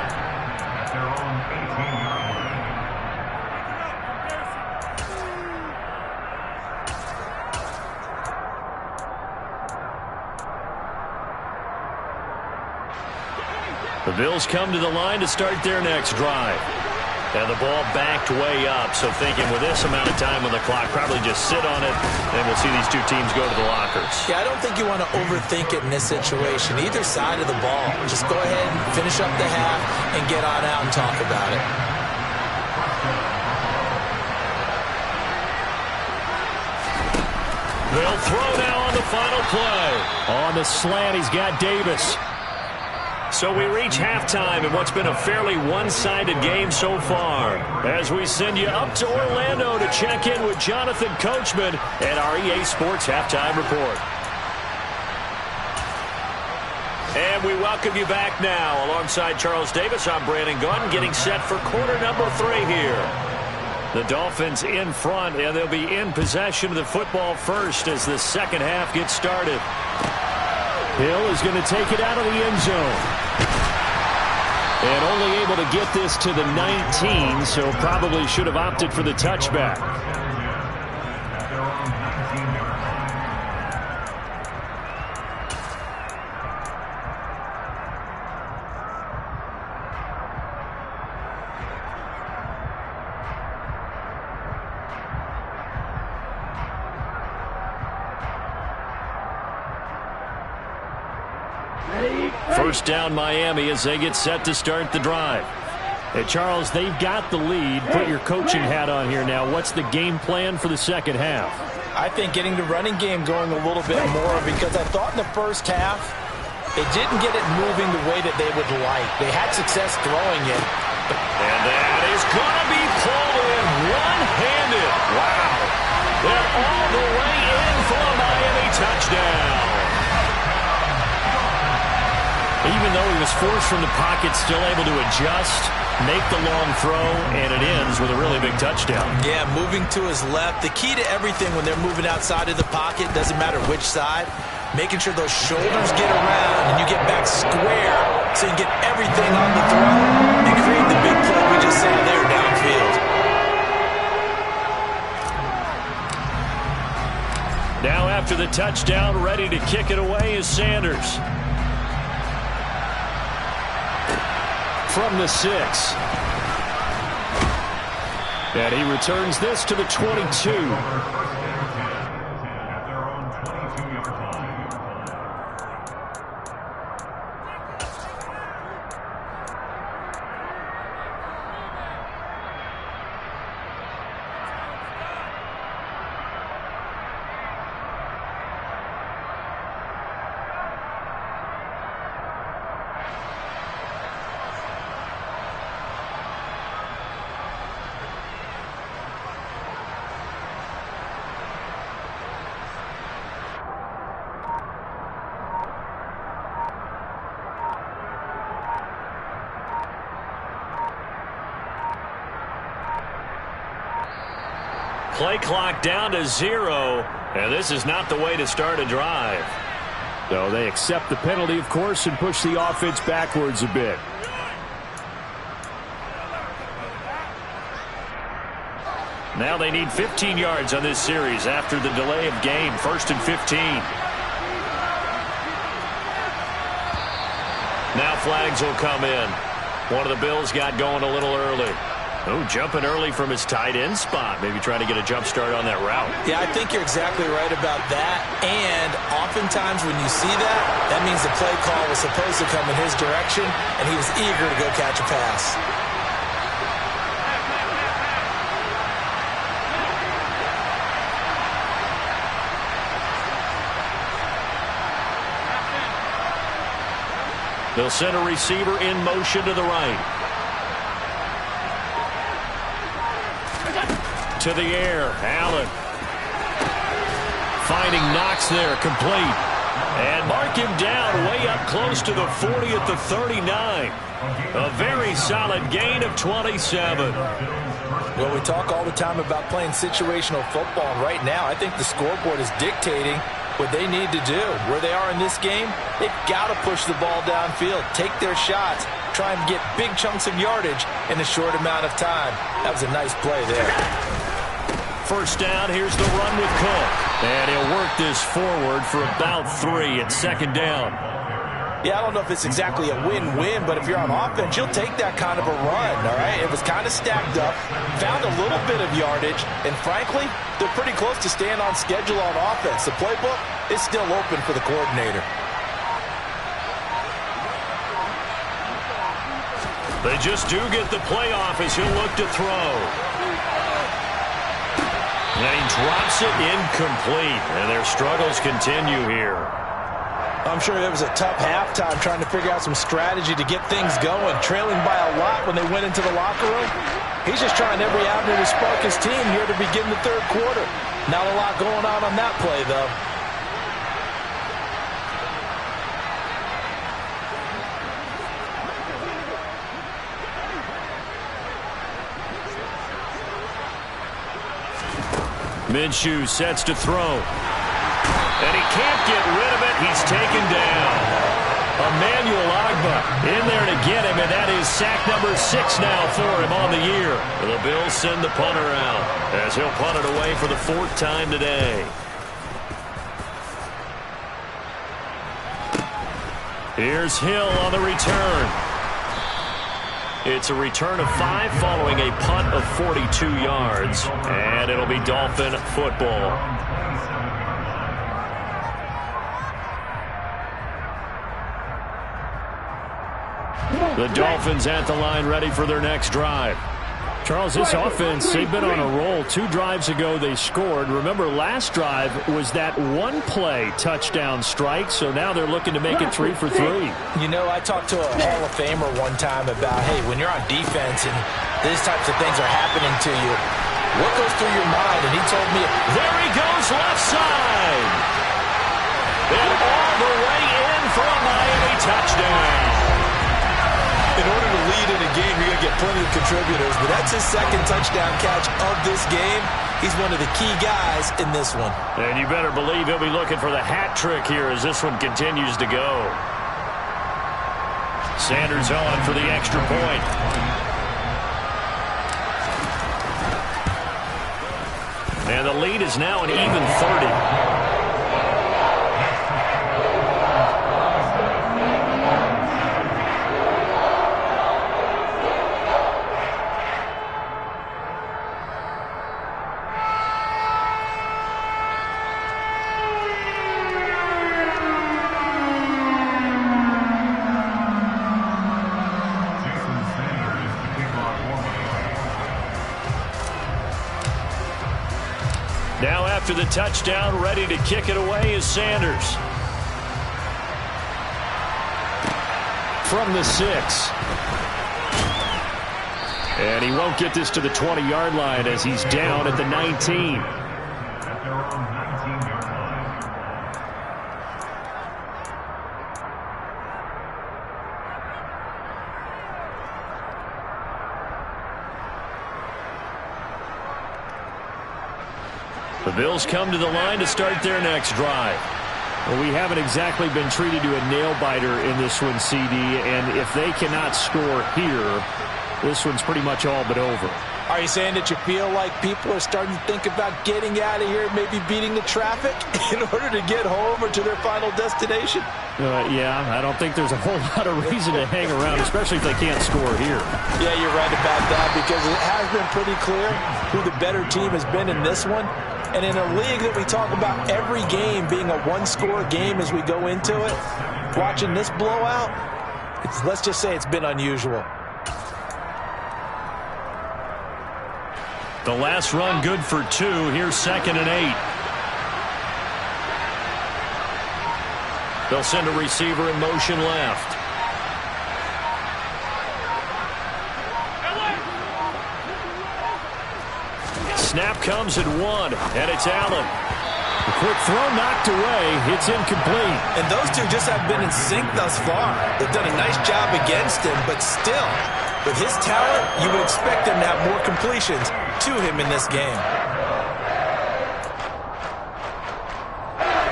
S1: The Bills come to the line to start their next drive. And the ball backed way up, so thinking with this amount of time on the clock, probably just sit on it, and we'll see these two teams go to the lockers.
S2: Yeah, I don't think you want to overthink it in this situation. Either side of the ball. Just go ahead and finish up the half and get on out and talk about it.
S1: They'll throw now on the final play. On the slant, he's got Davis. So we reach halftime in what's been a fairly one-sided game so far. As we send you up to Orlando to check in with Jonathan Coachman at our EA Sports Halftime Report. And we welcome you back now. Alongside Charles Davis, I'm Brandon Gaudin, getting set for quarter number 3 here. The Dolphins in front, and they'll be in possession of the football first as the second half gets started. Hill is going to take it out of the end zone. And only able to get this to the 19, so probably should have opted for the touchback. First down Miami as they get set to start the drive. Hey, Charles, they've got the lead. Put your coaching hat on here now. What's the game plan for the second half?
S2: I think getting the running game going a little bit more, because I thought in the first half they didn't get it moving the way that they would like. They had success throwing it.
S1: And that is going to be pulled in one-handed. Wow. They're all the way in for a Miami touchdown. Even though he was forced from the pocket, still able to adjust, make the long throw, and it ends with a really big touchdown.
S2: Yeah, moving to his left. The key to everything when they're moving outside of the pocket, doesn't matter which side, making sure those shoulders get around and you get back square so you get everything on the throw and create the big play we just saw there downfield.
S1: Now after the touchdown, ready to kick it away is Sanders. From the 6. And he returns this to the 22. play clock down to 0, and this is not the way to start a drive.
S5: So they accept the penalty, of course, and push the offense backwards a bit.
S1: Now they need 15 yards on this series after the delay of game. 1st and 15. Now flags will come in. One of the Bills got going a little early. Oh, jumping early from his tight end spot. Maybe trying to get a jump start on that route.
S2: Yeah, I think you're exactly right about that. And oftentimes when you see that, that means the play call was supposed to come in his direction, and he was eager to go catch a pass.
S1: They'll send a receiver in motion to the right. To the air, Allen. Finding Knox there, complete. And mark him down way up close to the 40 at the 39. A very solid gain of 27.
S2: Well, we talk all the time about playing situational football, and right now I think the scoreboard is dictating what they need to do. Where they are in this game, they've got to push the ball downfield, take their shots, try and get big chunks of yardage in a short amount of time. That was a nice play there.
S1: First down, here's the run with Cook. And he'll work this forward for about 3 at 2nd down.
S2: Yeah, I don't know if it's exactly a win-win, but if you're on offense, you'll take that kind of a run, all right? It was kind of stacked up, found a little bit of yardage, and frankly, they're pretty close to staying on schedule on offense. The playbook is still open for the coordinator.
S1: They just do get the playoff as he'll look to throw. And he drops it incomplete, and their struggles continue here.
S2: I'm sure it was a tough halftime trying to figure out some strategy to get things going. Trailing by a lot when they went into the locker room. He's just trying every avenue to spark his team here to begin the 3rd quarter. Not a lot going on that play, though.
S1: Minshew sets to throw. And he can't get rid of it. He's taken down. Emmanuel Ogbah in there to get him, and that is sack number 6 now for him on the year. The Bills send the punter out as he'll punt it away for the 4th time today. Here's Hill on the return. It's a return of 5 following a punt of 42 yards, and it'll be Dolphin football. The Dolphins at the line ready for their next drive.
S5: Charles, this offense, they've been on a roll. 2 drives ago they scored. Remember, last drive was that one-play touchdown strike, so now they're looking to make it 3 for 3.
S2: You know, I talked to a Hall of Famer one time about, hey, when you're on defense and these types of things are happening to you, what goes through your mind? And he told me,
S1: there he goes left side. And all the way in for a Miami touchdown.
S2: In order to lead in a game, you're going to get plenty of contributors, but that's his 2nd touchdown catch of this game. He's one of the key guys in this one.
S1: And you better believe he'll be looking for the hat trick here as this one continues to go. Sanders on for the extra point. And the lead is now an even 30. Now after the touchdown, ready to kick it away is Sanders. From the 6. And he won't get this to the 20-yard line as he's down at the 19.
S4: At their own 19-yard line.
S1: The Bills come to the line to start their next drive.
S5: Well, we haven't exactly been treated to a nail-biter in this one, CD, and if they cannot score here, this one's pretty much all but over.
S2: Are you saying that you feel like people are starting to think about getting out of here, maybe beating the traffic in order to get home or to their final destination?
S5: Yeah, I don't think there's a whole lot of reason to hang around, especially if they can't score here.
S2: Yeah, you're right about that, because it has been pretty clear who the better team has been in this one. And in a league that we talk about every game being a one-score game as we go into it, watching this blowout, let's just say it's been unusual.
S1: The last run good for 2. Here's 2nd and 8. They'll send a receiver in motion left. Snap comes at 1, and it's Allen.
S5: A quick throw knocked away. It's incomplete.
S2: And those two just have been in sync thus far. They've done a nice job against him, but still, with his talent, you would expect him to have more completions to him in this game.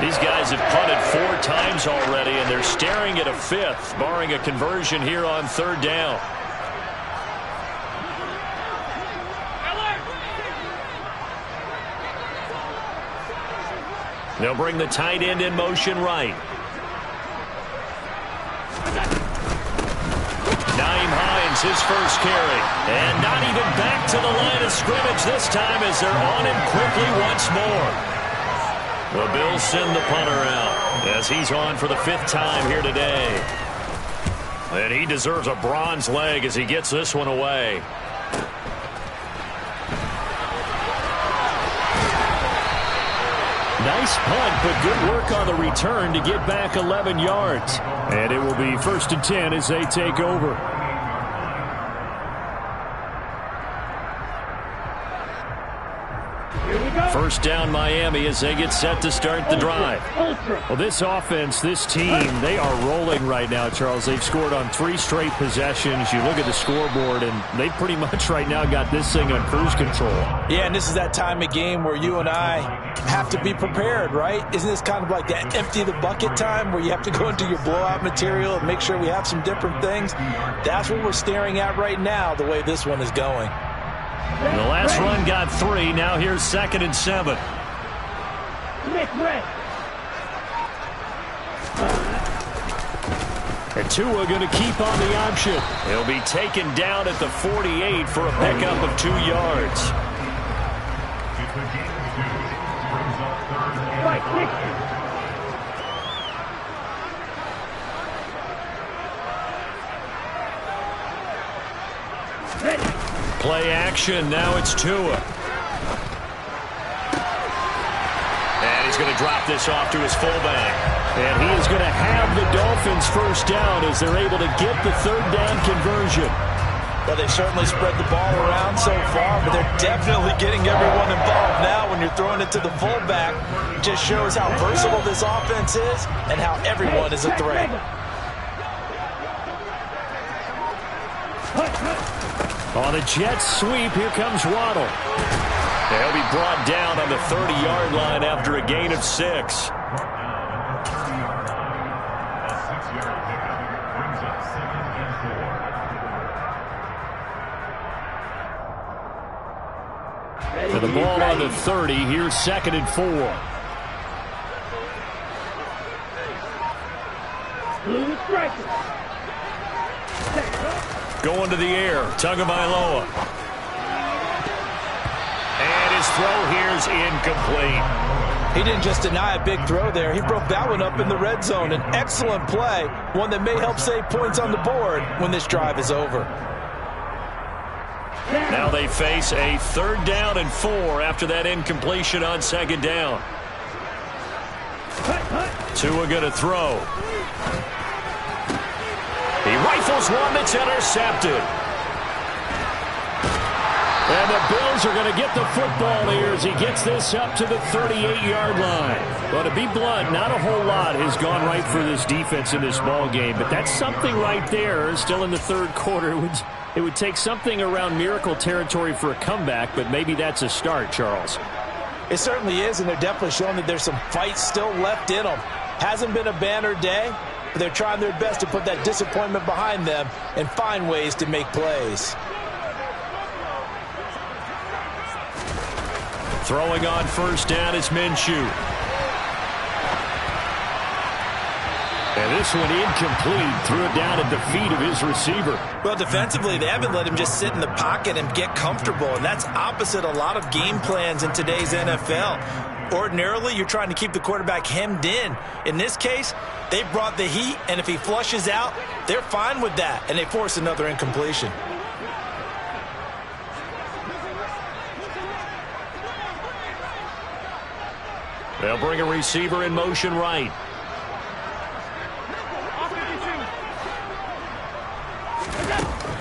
S1: These guys have punted 4 times already, and they're staring at a 5th, barring a conversion here on 3rd down. They'll bring the tight end in motion right. Nyheim Hines, his first carry. And not even back to the line of scrimmage this time as they're on him quickly once more. The Bills send the punter out as he's on for the 5th time here today. And he deserves a bronze leg as he gets this one away.
S5: Nice punt, but good work on the return to get back 11 yards. And it will be 1st and 10 as they take over.
S1: First down Miami as they get set to start the drive.
S5: Well, this offense, this team, they are rolling right now, Charles. They've scored on 3 straight possessions. You look at the scoreboard, and they pretty much right now got this thing on cruise control.
S2: Yeah, and this is that time of game where you and I have to be prepared, right? Isn't this kind of like that empty the bucket time where you have to go into your blowout material and make sure we have some different things? That's what we're staring at right now, the way this one is going.
S1: The last run got 3. Now here's 2nd and 7.
S5: And Tua going to keep on the option.
S1: He'll be taken down at the 48 for a pickup of 2 yards. Play action. Now it's Tua. And he's going to drop this off to his fullback.
S5: And he is going to have the Dolphins first down as they're able to get the 3rd down conversion.
S2: Well, they certainly spread the ball around so far, but they're definitely getting everyone involved now when you're throwing it to the fullback. It just shows how versatile this offense is and how everyone is a threat.
S5: On the Jets sweep, here comes Waddle.
S1: He'll be brought down on the 30-yard line after a gain of 6.
S5: For the ball on the 30, here's 2nd and 4.
S1: Going to the air, Tagovailoa. And his throw here's incomplete.
S2: He didn't just deny a big throw there. He broke that one up in the red zone. An excellent play, one that may help save points on the board when this drive is over.
S1: Now they face a 3rd down and 4 after that incompletion on 2nd down. Tua going to throw. He rifles one that's intercepted.
S5: And the Bills are going to get the football here as he gets this up to the 38-yard line. Well, to be blunt, not a whole lot has gone right for this defense in this ball game, but that's something right there. Still in the 3rd quarter. It would take something around miracle territory for a comeback, but maybe that's a start, Charles.
S2: It certainly is, and they're definitely showing that there's some fight still left in them. Hasn't been a banner day, but they're trying their best to put that disappointment behind them and find ways to make plays.
S5: Throwing on first down is Minshew. And this one incomplete. Threw it down at the feet of his receiver.
S2: Well, defensively, they haven't let him just sit in the pocket and get comfortable, and that's opposite a lot of game plans in today's NFL. Ordinarily, you're trying to keep the quarterback hemmed in. In this case, they brought the heat, and if he flushes out, they're fine with that, and they force another incompletion.
S5: They'll bring a receiver in motion right.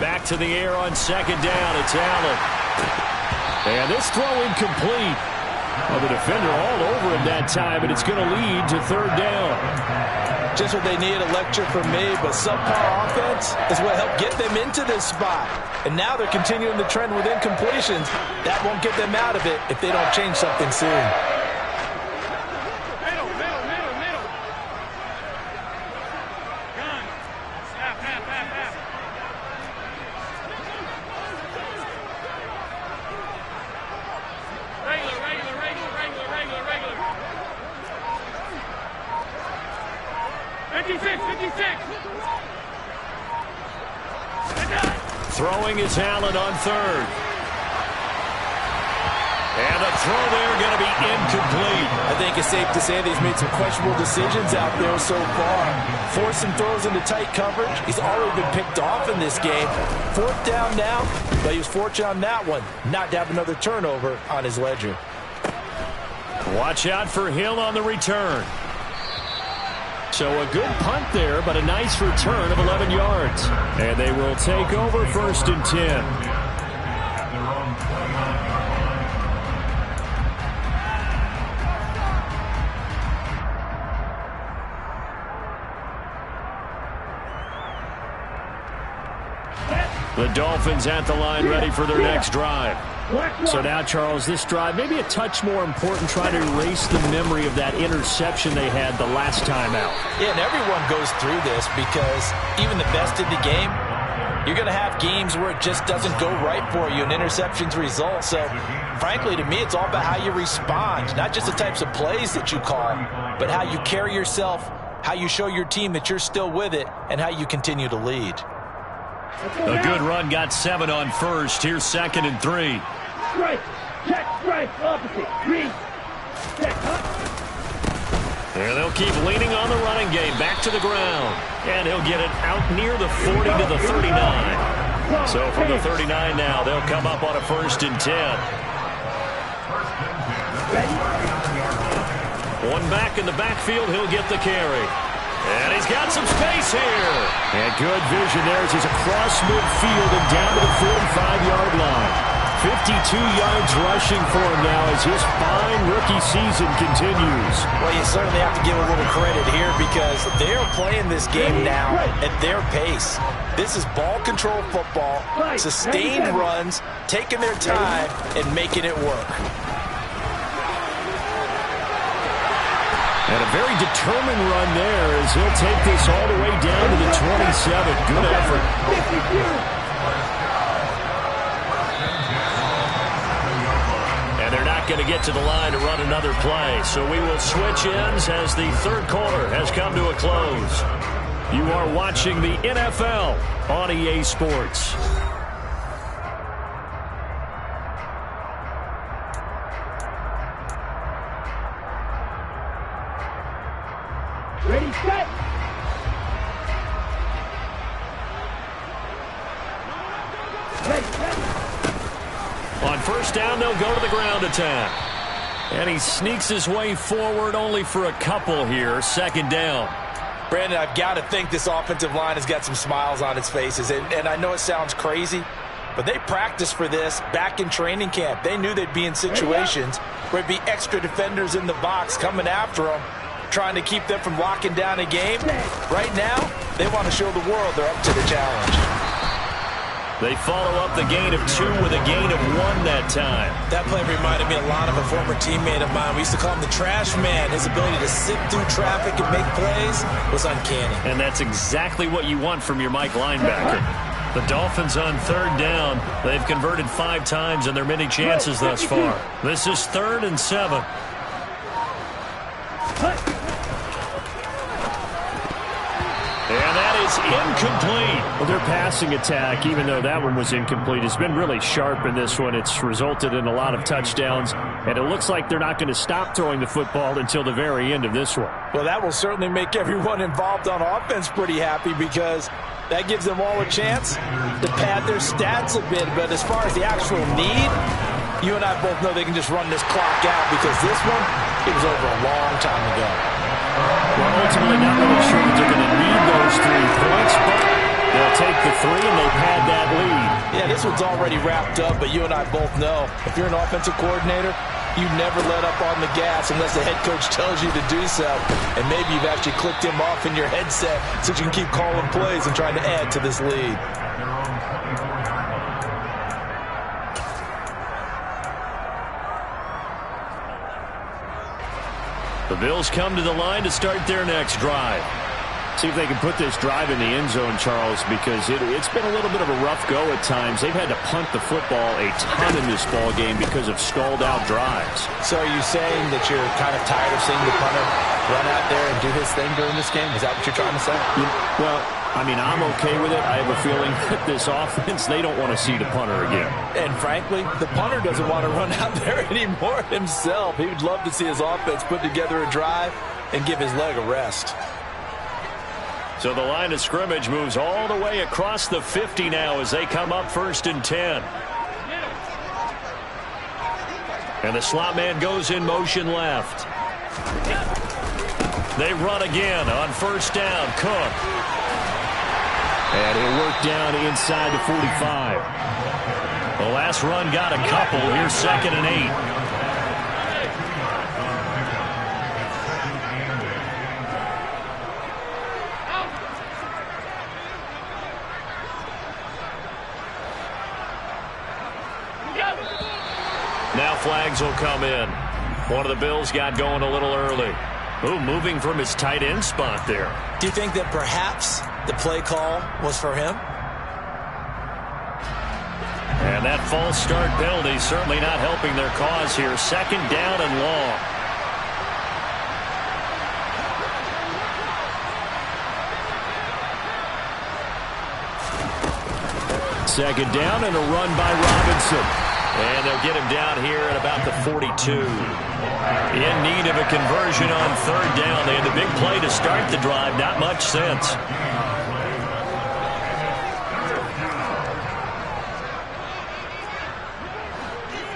S5: Back to the air on second down. It's Allen. And this throw incomplete. Well, the defender all over him that time, and it's going to lead to third down.
S2: Just what they need, a lecture from me, but subpar offense is what helped get them into this spot. And now they're continuing the trend with incompletions. That won't get them out of it if they don't change something soon.
S5: Throwing is Allen on third. And the throw there going to be incomplete.
S2: I think it's safe to say that he's made some questionable decisions out there so far. Forcing throws into tight coverage. He's already been picked off in this game. Fourth down now, but he was fortunate on that one not to have another turnover on his ledger.
S5: Watch out for Hill on the return. So a good punt there, but a nice return of 11 yards. And they will take over first and 10. The Dolphins at the line ready for their next drive. So now, Charles, this drive maybe a touch more important, trying to erase the memory of that interception they had the last time out.
S2: Yeah, and everyone goes through this because even the best in the game, you're going to have games where it just doesn't go right for you and interceptions result. So, frankly, to me, it's all about how you respond, not just the types of plays that you call, but how you carry yourself, how you show your team that you're still with it, and how you continue to lead.
S5: A good run got 7 on first. Here's second and 3.
S3: Strike, check, strike, opposite, 3, check,
S5: And they'll keep leaning on the running game. Back to the ground. And he'll get it out near the 40 to the 39. So from the 39 now, they'll come up on a first and 10. One back in the backfield, he'll get the carry. And he's got some space here. And good vision there as he's across midfield and down to the 45-yard line. 52 yards rushing for him now as his fine rookie season continues.
S2: Well, you certainly have to give a little credit here because they're playing this game now at their pace. This is ball control football, sustained runs, taking their time and making it work.
S5: And a very determined run there as he'll take this all the way down to the 27. Good effort. And they're not going to get to the line to run another play. So we will switch ends as the third quarter has come to a close. You are watching the NFL on EA Sports.
S3: ready, set. Ready, set.
S5: On first down, they'll go to the ground attack. And he sneaks his way forward only for a couple here. Second down.
S2: Brandon, I've got to think this offensive line has got some smiles on its faces. And I know it sounds crazy, but they practiced for this back in training camp. They knew they'd be in situations where it'd be extra defenders in the box coming after them, trying to keep them from locking down a game. Right now, they want to show the world they're up to the challenge.
S1: They follow up the gain of 2 with a gain of 1 that time.
S2: That play reminded me a lot of a former teammate of mine. We used to call him the trash man. His ability to sit through traffic and make plays was uncanny.
S1: And that's exactly what you want from your Mike linebacker. The Dolphins on 3rd down. They've converted 5 times in their many chances thus far. This is 3rd and 7. And that is incomplete.
S5: Well, their passing attack, even though that one was incomplete, has been really sharp in this one. It's resulted in a lot of touchdowns, and it looks like they're not going to stop throwing the football until the very end of this one.
S2: Well, that will certainly make everyone involved on offense pretty happy because that gives them all a chance to pad their stats a bit. But as far as the actual need, you and I both know they can just run this clock out because this one, it was over a long time ago.
S5: Well, ultimately not really sure that they're going to need those 3 points, but they'll take the 3 and they pad that lead.
S2: Yeah, this one's already wrapped up, but you and I both know if you're an offensive coordinator, you never let up on the gas unless the head coach tells you to do so. And maybe you've actually clicked him off in your headset so you can keep calling plays and trying to add to this lead.
S1: The Bills come to the line to start their next drive.
S5: See if they can put this drive in the end zone, Charles, because it's been a little bit of a rough go at times. They've had to punt the football a ton in this ball game because of stalled-out drives.
S2: So are you saying that you're kind of tired of seeing the punter run out there and do his thing during this game? Is that what you're trying to say?
S5: Well, I mean, I'm okay with it. I have a feeling that this offense, they don't want to see the punter again.
S2: And frankly, the punter doesn't want to run out there anymore himself. He would love to see his offense put together a drive and give his leg a rest.
S1: So the line of scrimmage moves all the way across the 50 now as they come up 1st and 10. And the slot man goes in motion left. They run again on 1st down. Cook.
S5: And he'll work down inside the 45.
S1: The last run got a couple. Here's 2nd and 8. Now flags will come in. One of the Bills got going a little early. Ooh, moving from his tight end spot there.
S2: Do you think that perhaps the play call was for him?
S1: And that false start penalty certainly not helping their cause here. 2nd down and long.
S5: Second down and a run by Robinson.
S1: And they'll get him down here at about the 42. In need of a conversion on 3rd down. They had the big play to start the drive. Not much sense.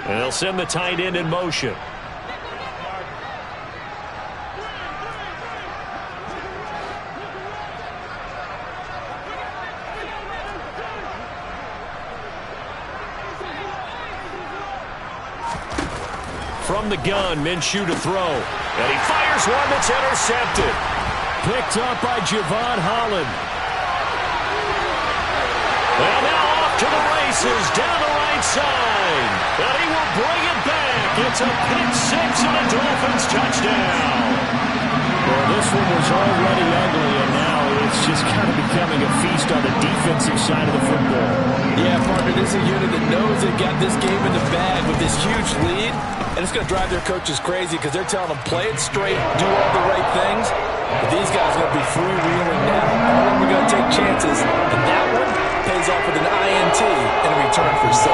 S1: And they'll send the tight end in motion. From the gun, Minshew to throw. And he fires one that's intercepted.
S5: Picked up by Javon Holland.
S1: Well, now off to the races, down the right side. And he will bring it back. It's a pick 6 and a Dolphins touchdown.
S5: Well, this one was already ugly, and now it's just kind of becoming a feast on the defensive side of the football.
S2: Yeah, partner, this is a unit that knows they've got this game in the bag with this huge lead. And it's going to drive their coaches crazy because they're telling them, play it straight, do all the right things. But these guys are going to be freewheeling now. All of them are going to take chances. And that one pays off with an INT and a return for 6.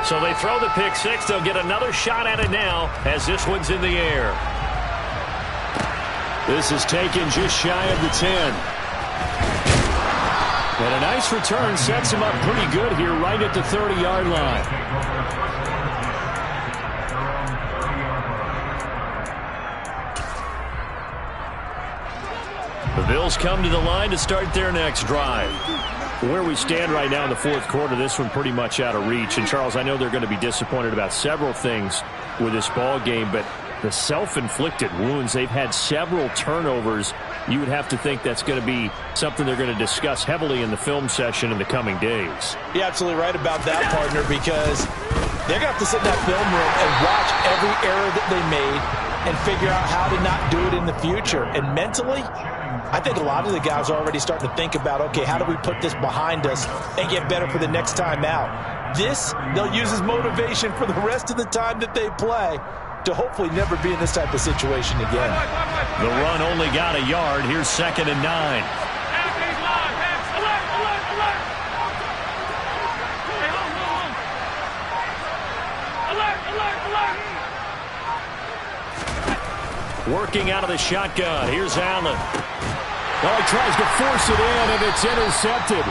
S1: So they throw the pick 6. They'll get another shot at it now as this one's in the air.
S5: This is taken just shy of the 10. And a nice return sets him up pretty good here right at the 30-yard line.
S1: The Bills come to the line to start their next drive.
S5: Where we stand right now in the 4th quarter, this one pretty much out of reach. And, Charles, I know they're going to be disappointed about several things with this ball game, but the self-inflicted wounds. They've had several turnovers. You would have to think that's going to be something they're going to discuss heavily in the film session in the coming days.
S2: You're absolutely right about that, partner, because they're going to have to sit in that film room and watch every error that they made and figure out how to not do it in the future. And mentally, I think a lot of the guys are already starting to think about, okay, how do we put this behind us and get better for the next time out? This, they'll use as motivation for the rest of the time that they play to hopefully never be in this type of situation again.
S1: The run only got a yard. Here's 2nd and 9. Working out of the shotgun. Here's Allen.
S5: Oh, he tries to force it in, and it's intercepted.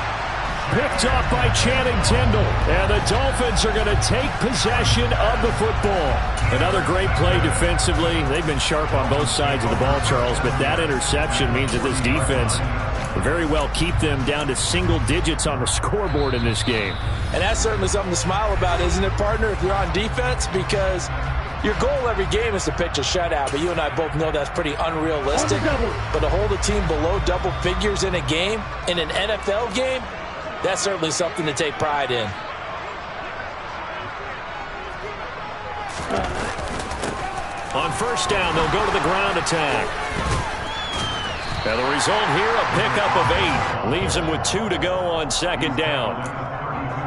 S5: Picked off by Channing Tindall. And the Dolphins are going to take possession of the football. Another great play defensively. They've been sharp on both sides of the ball, Charles, but that interception means that this defense will very well keep them down to single digits on the scoreboard in this game.
S2: And that's certainly something to smile about, isn't it, partner, if you're on defense? Because your goal every game is to pitch a shutout, but you and I both know that's pretty unrealistic. But to hold a team below double figures in a game, in an NFL game, that's certainly something to take pride in.
S1: On first down, they'll go to the ground attack. And the result here, a pickup of 8. Leaves them with 2 to go on 2nd down.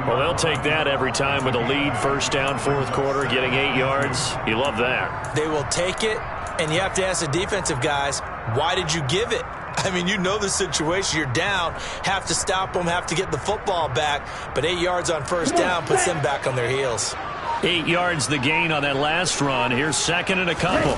S1: Well, they'll take that every time with a lead. First down, 4th quarter, getting 8 yards. You love that.
S2: They will take it, and you have to ask the defensive guys, why did you give it? I mean, you know the situation. You're down, have to stop them, have to get the football back. But 8 yards on first down puts them back on their heels.
S1: 8 yards the gain on that last run. Here's 2nd and a couple.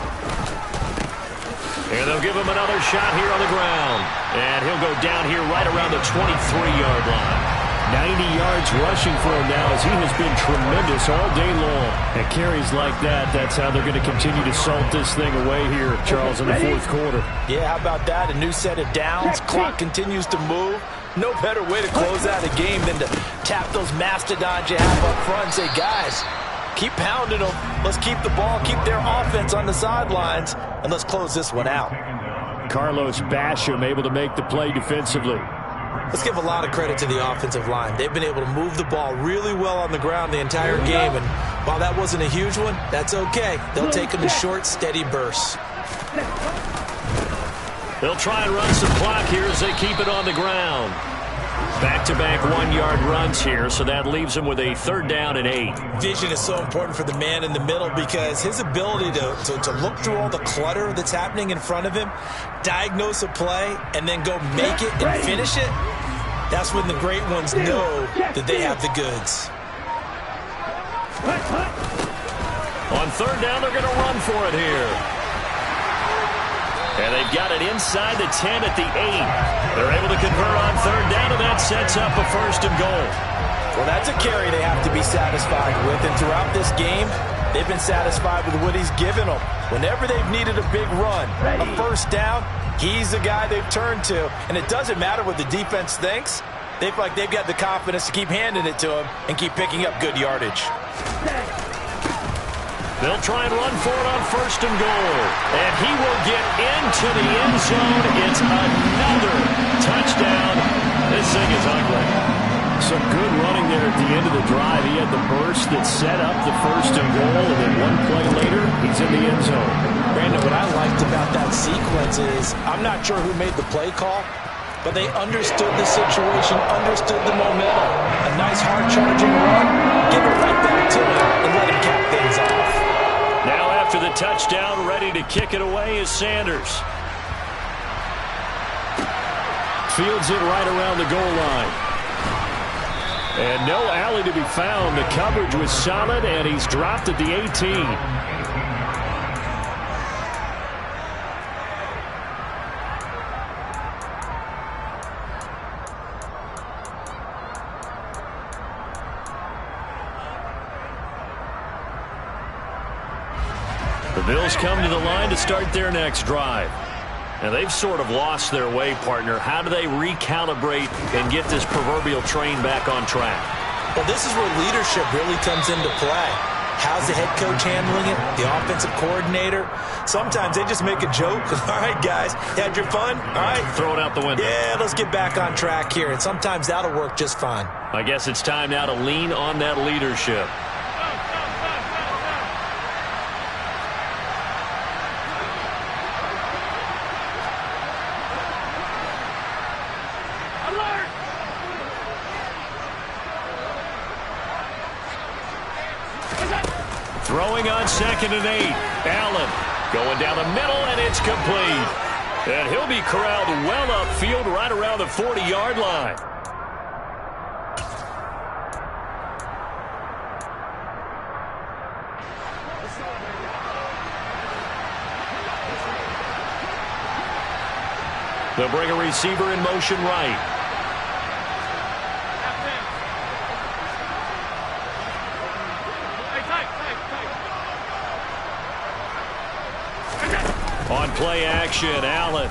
S1: And they'll give him another shot here on the ground. And he'll go down here right around the 23-yard line.
S5: 90 yards rushing for him now as he has been tremendous all day long. And carries like that, that's how they're going to continue to salt this thing away here, Charles, in the 4th quarter.
S2: Yeah, how about that? A new set of downs. Clock continues to move. No better way to close out a game than to tap those mastodons you have up front and say, guys, keep pounding them. Let's keep the ball, keep their offense on the sidelines, and let's close this one out.
S5: Carlos Basham able to make the play defensively.
S2: Let's give a lot of credit to the offensive line. They've been able to move the ball really well on the ground the entire game, and while that wasn't a huge one, that's okay. They'll take them in short, steady bursts.
S1: They'll try and run some clock here as they keep it on the ground. Back-to-back 1-yard runs here, so that leaves them with a 3rd down and 8.
S2: Vision is so important for the man in the middle because his ability to look through all the clutter that's happening in front of him, diagnose a play, and then go make it and finish it, that's when the great ones know that they have the goods.
S1: On 3rd down, they're going to run for it here. And they've got it inside the 10 at the 8. They're able to convert on 3rd down, and that sets up a 1st and goal.
S2: Well, that's a carry they have to be satisfied with. And throughout this game, they've been satisfied with what he's given them. Whenever they've needed a big run, a 1st down, he's the guy they've turned to. And it doesn't matter what the defense thinks. They feel like they've got the confidence to keep handing it to him and keep picking up good yardage.
S1: They'll try and run for it on 1st and goal. And he will get into the end zone. It's another touchdown. This thing is ugly.
S5: Some good running there at the end of the drive. He had the burst that set up the 1st and goal, and then one play later, he's in the end zone.
S2: Brandon, what I liked about that sequence is I'm not sure who made the play call, but they understood the situation, understood the momentum. A nice hard-charging run, give it right back to him, and let him cap things off.
S1: Now after the touchdown, ready to kick it away is Sanders.
S5: Fields it right around the goal line. And no alley to be found. The coverage was solid, and he's dropped at the 18.
S1: The Bills come to the line to start their next drive. And they've sort of lost their way, partner. How do they recalibrate and get this proverbial train back on track?
S2: Well, this is where leadership really comes into play. How's the head coach handling it? The offensive coordinator? Sometimes they just make a joke. All right, guys, had your fun? All right.
S1: Throw it out the window.
S2: Yeah, let's get back on track here. And sometimes that'll work just fine.
S1: I guess it's time now to lean on that leadership. Throwing on 2nd and 8. Allen going down the middle, and it's complete. And he'll be corralled well upfield right around the 40-yard line. They'll bring a receiver in motion right. On play action, Allen.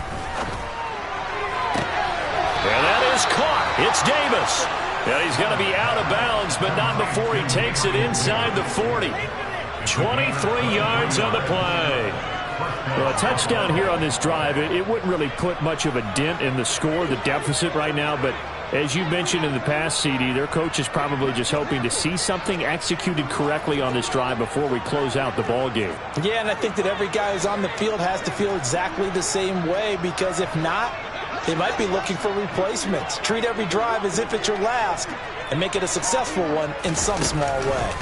S1: And that is caught. It's Davis. And he's going to be out of bounds, but not before he takes it inside the 40. 23 yards on the play.
S5: Well, a touchdown here on this drive, it wouldn't really put much of a dent in the score, the deficit right now, but as you mentioned in the past, CD, their coach is probably just hoping to see something executed correctly on this drive before we close out the ball game.
S2: Yeah, and I think that every guy who's on the field has to feel exactly the same way, because if not, they might be looking for replacements. Treat every drive as if it's your last and make it a successful one in some small way.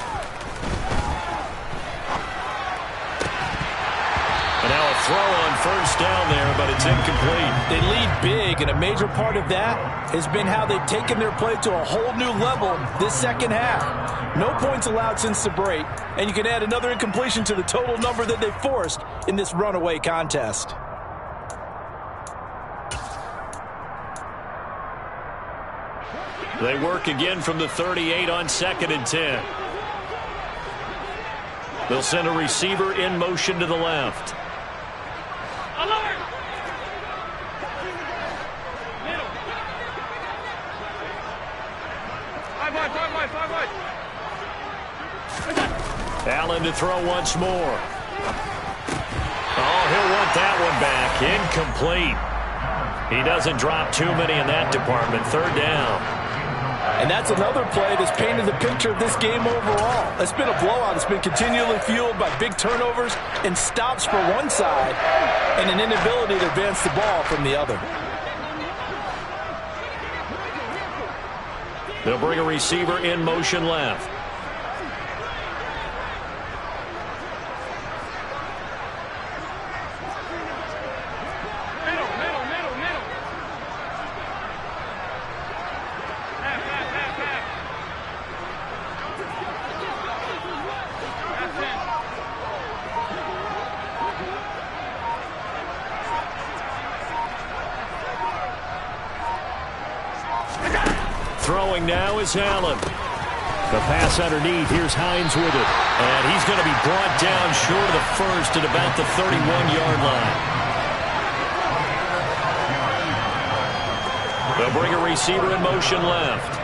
S1: And now a throw on 1st down there, but it's incomplete.
S2: They lead big, and a major part of that has been how they've taken their play to a whole new level this second half. No points allowed since the break, and you can add another incompletion to the total number that they forced in this runaway contest.
S1: They work again from the 38 on 2nd and 10. They'll send a receiver in motion to the left. Allen to throw once more. Oh, he'll want that one back. Incomplete. He doesn't drop too many in that department. 3rd down.
S2: And that's another play that's painted the picture of this game overall. It's been a blowout. It's been continually fueled by big turnovers and stops for one side and an inability to advance the ball from the other.
S1: They'll bring a receiver in motion left. Throwing now is Allen. The pass underneath. Here's Hines with it. And he's going to be brought down short of the 1st at about the 31-yard line. They'll bring a receiver in motion left.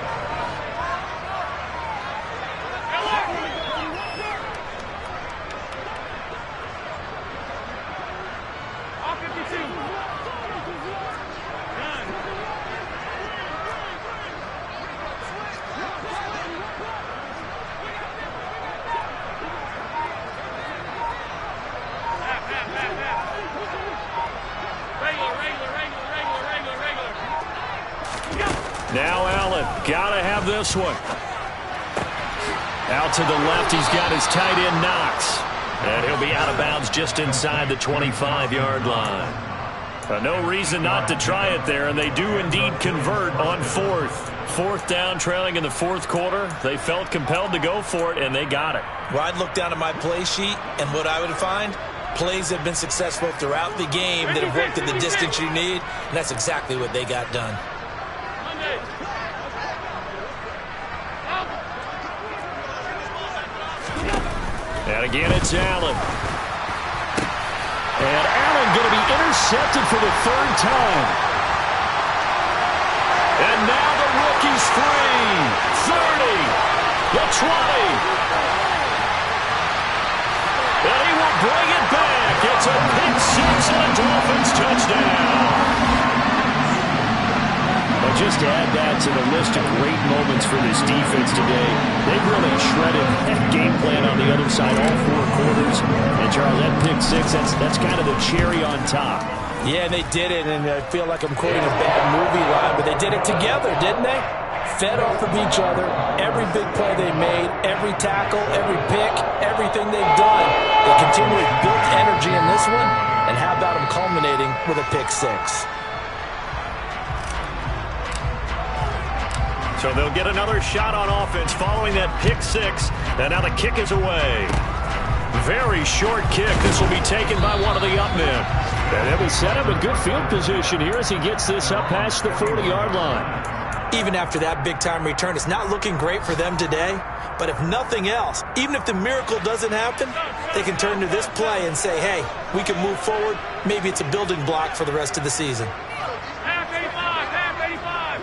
S1: Now Allen, gotta have this one. Out to the left, he's got his tight end Knox. And he'll be out of bounds just inside the 25-yard line. No reason not to try it there, and they do indeed convert on 4th. 4th down, trailing in the 4th quarter. They felt compelled to go for it, and they got it.
S2: Well, I'd look down at my play sheet, and what I would find, plays have been successful throughout the game that have worked at the distance you need, and that's exactly what they got done.
S1: And again, it's Allen. And Allen going to be intercepted for the 3rd time. And now the rookie's free. 30, the 20. bring it back. It's a pick six and a Dolphins touchdown.
S5: But just to add that to the list of great moments for this defense today, they really shredded that game plan on the other side all four quarters. And, Charles, that pick six, that's kind of the cherry on top.
S2: Yeah, they did it, and I feel like I'm quoting a bad movie line, but they did it together, didn't they? Fed off of each other, every big play they made, every tackle, every pick, everything they've done. They continually built energy in this one, and how about them culminating with a pick six?
S1: So they'll get another shot on offense following that pick six, and now the kick is away. Very short kick. This will be taken by one of the up men.
S5: And then we set up a good field position here as he gets this up past the 40-yard line.
S2: Even after that big-time return, it's not looking great for them today. But if nothing else, even if the miracle doesn't happen, they can turn to this play and say, hey, we can move forward. Maybe it's a building block for the rest of the season.
S3: Half 85, half 85.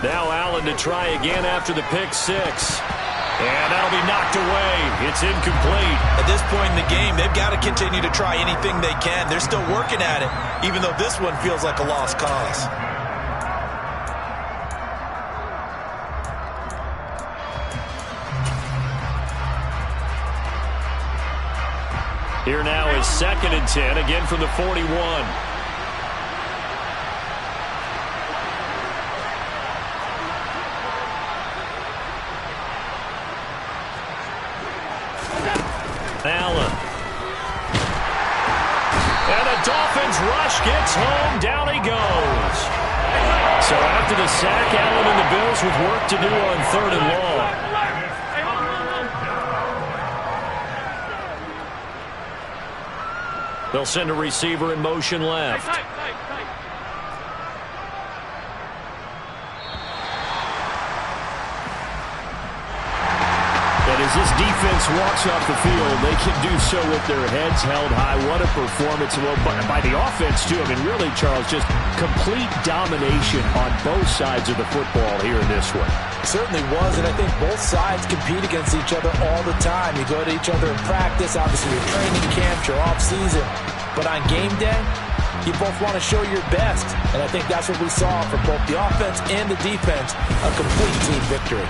S1: Now Allen to try again after the pick six. And that'll be knocked away. It's incomplete.
S2: At this point in the game, they've got to continue to try anything they can. They're still working at it, even though this one feels like a lost cause.
S1: Here now is 2nd and 10, again from the 41. Allen. And the Dolphins rush gets home. Down he goes. So after the sack, Allen and the Bills with work to do on 3rd and long. They'll send a receiver in motion left.
S5: And as this defense walks off the field, they can do so with their heads held high. What a performance by the offense, too. I mean, really, Charles, just complete domination on both sides of the football here in this one.
S2: It certainly was, and I think both sides compete against each other all the time. You go to each other in practice, obviously your training camp, your off-season. But on game day, you both want to show your best. And I think that's what we saw from both the offense and the defense, a complete team victory.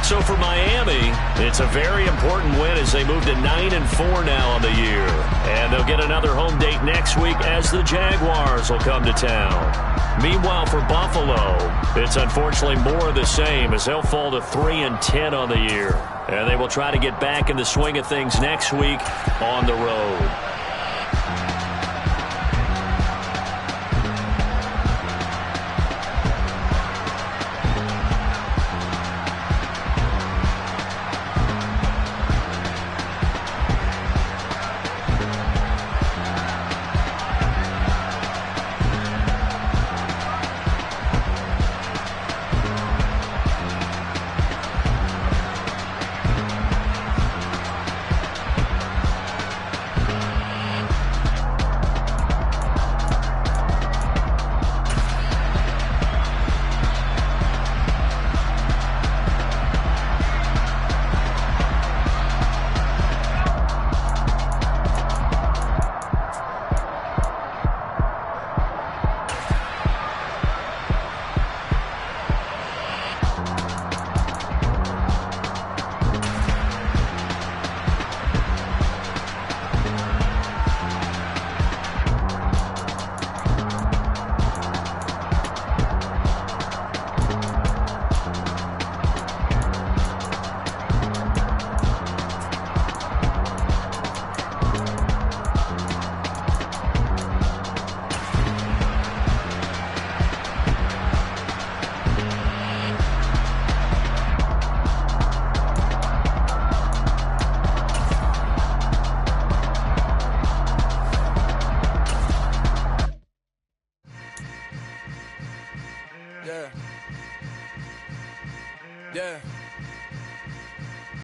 S1: So for Miami, it's a very important win as they move to 9-4 now on the year. And they'll get another home date next week as the Jaguars will come to town. Meanwhile, for Buffalo, it's unfortunately more of the same as they'll fall to 3-10 on the year. And they will try to get back in the swing of things next week on the road.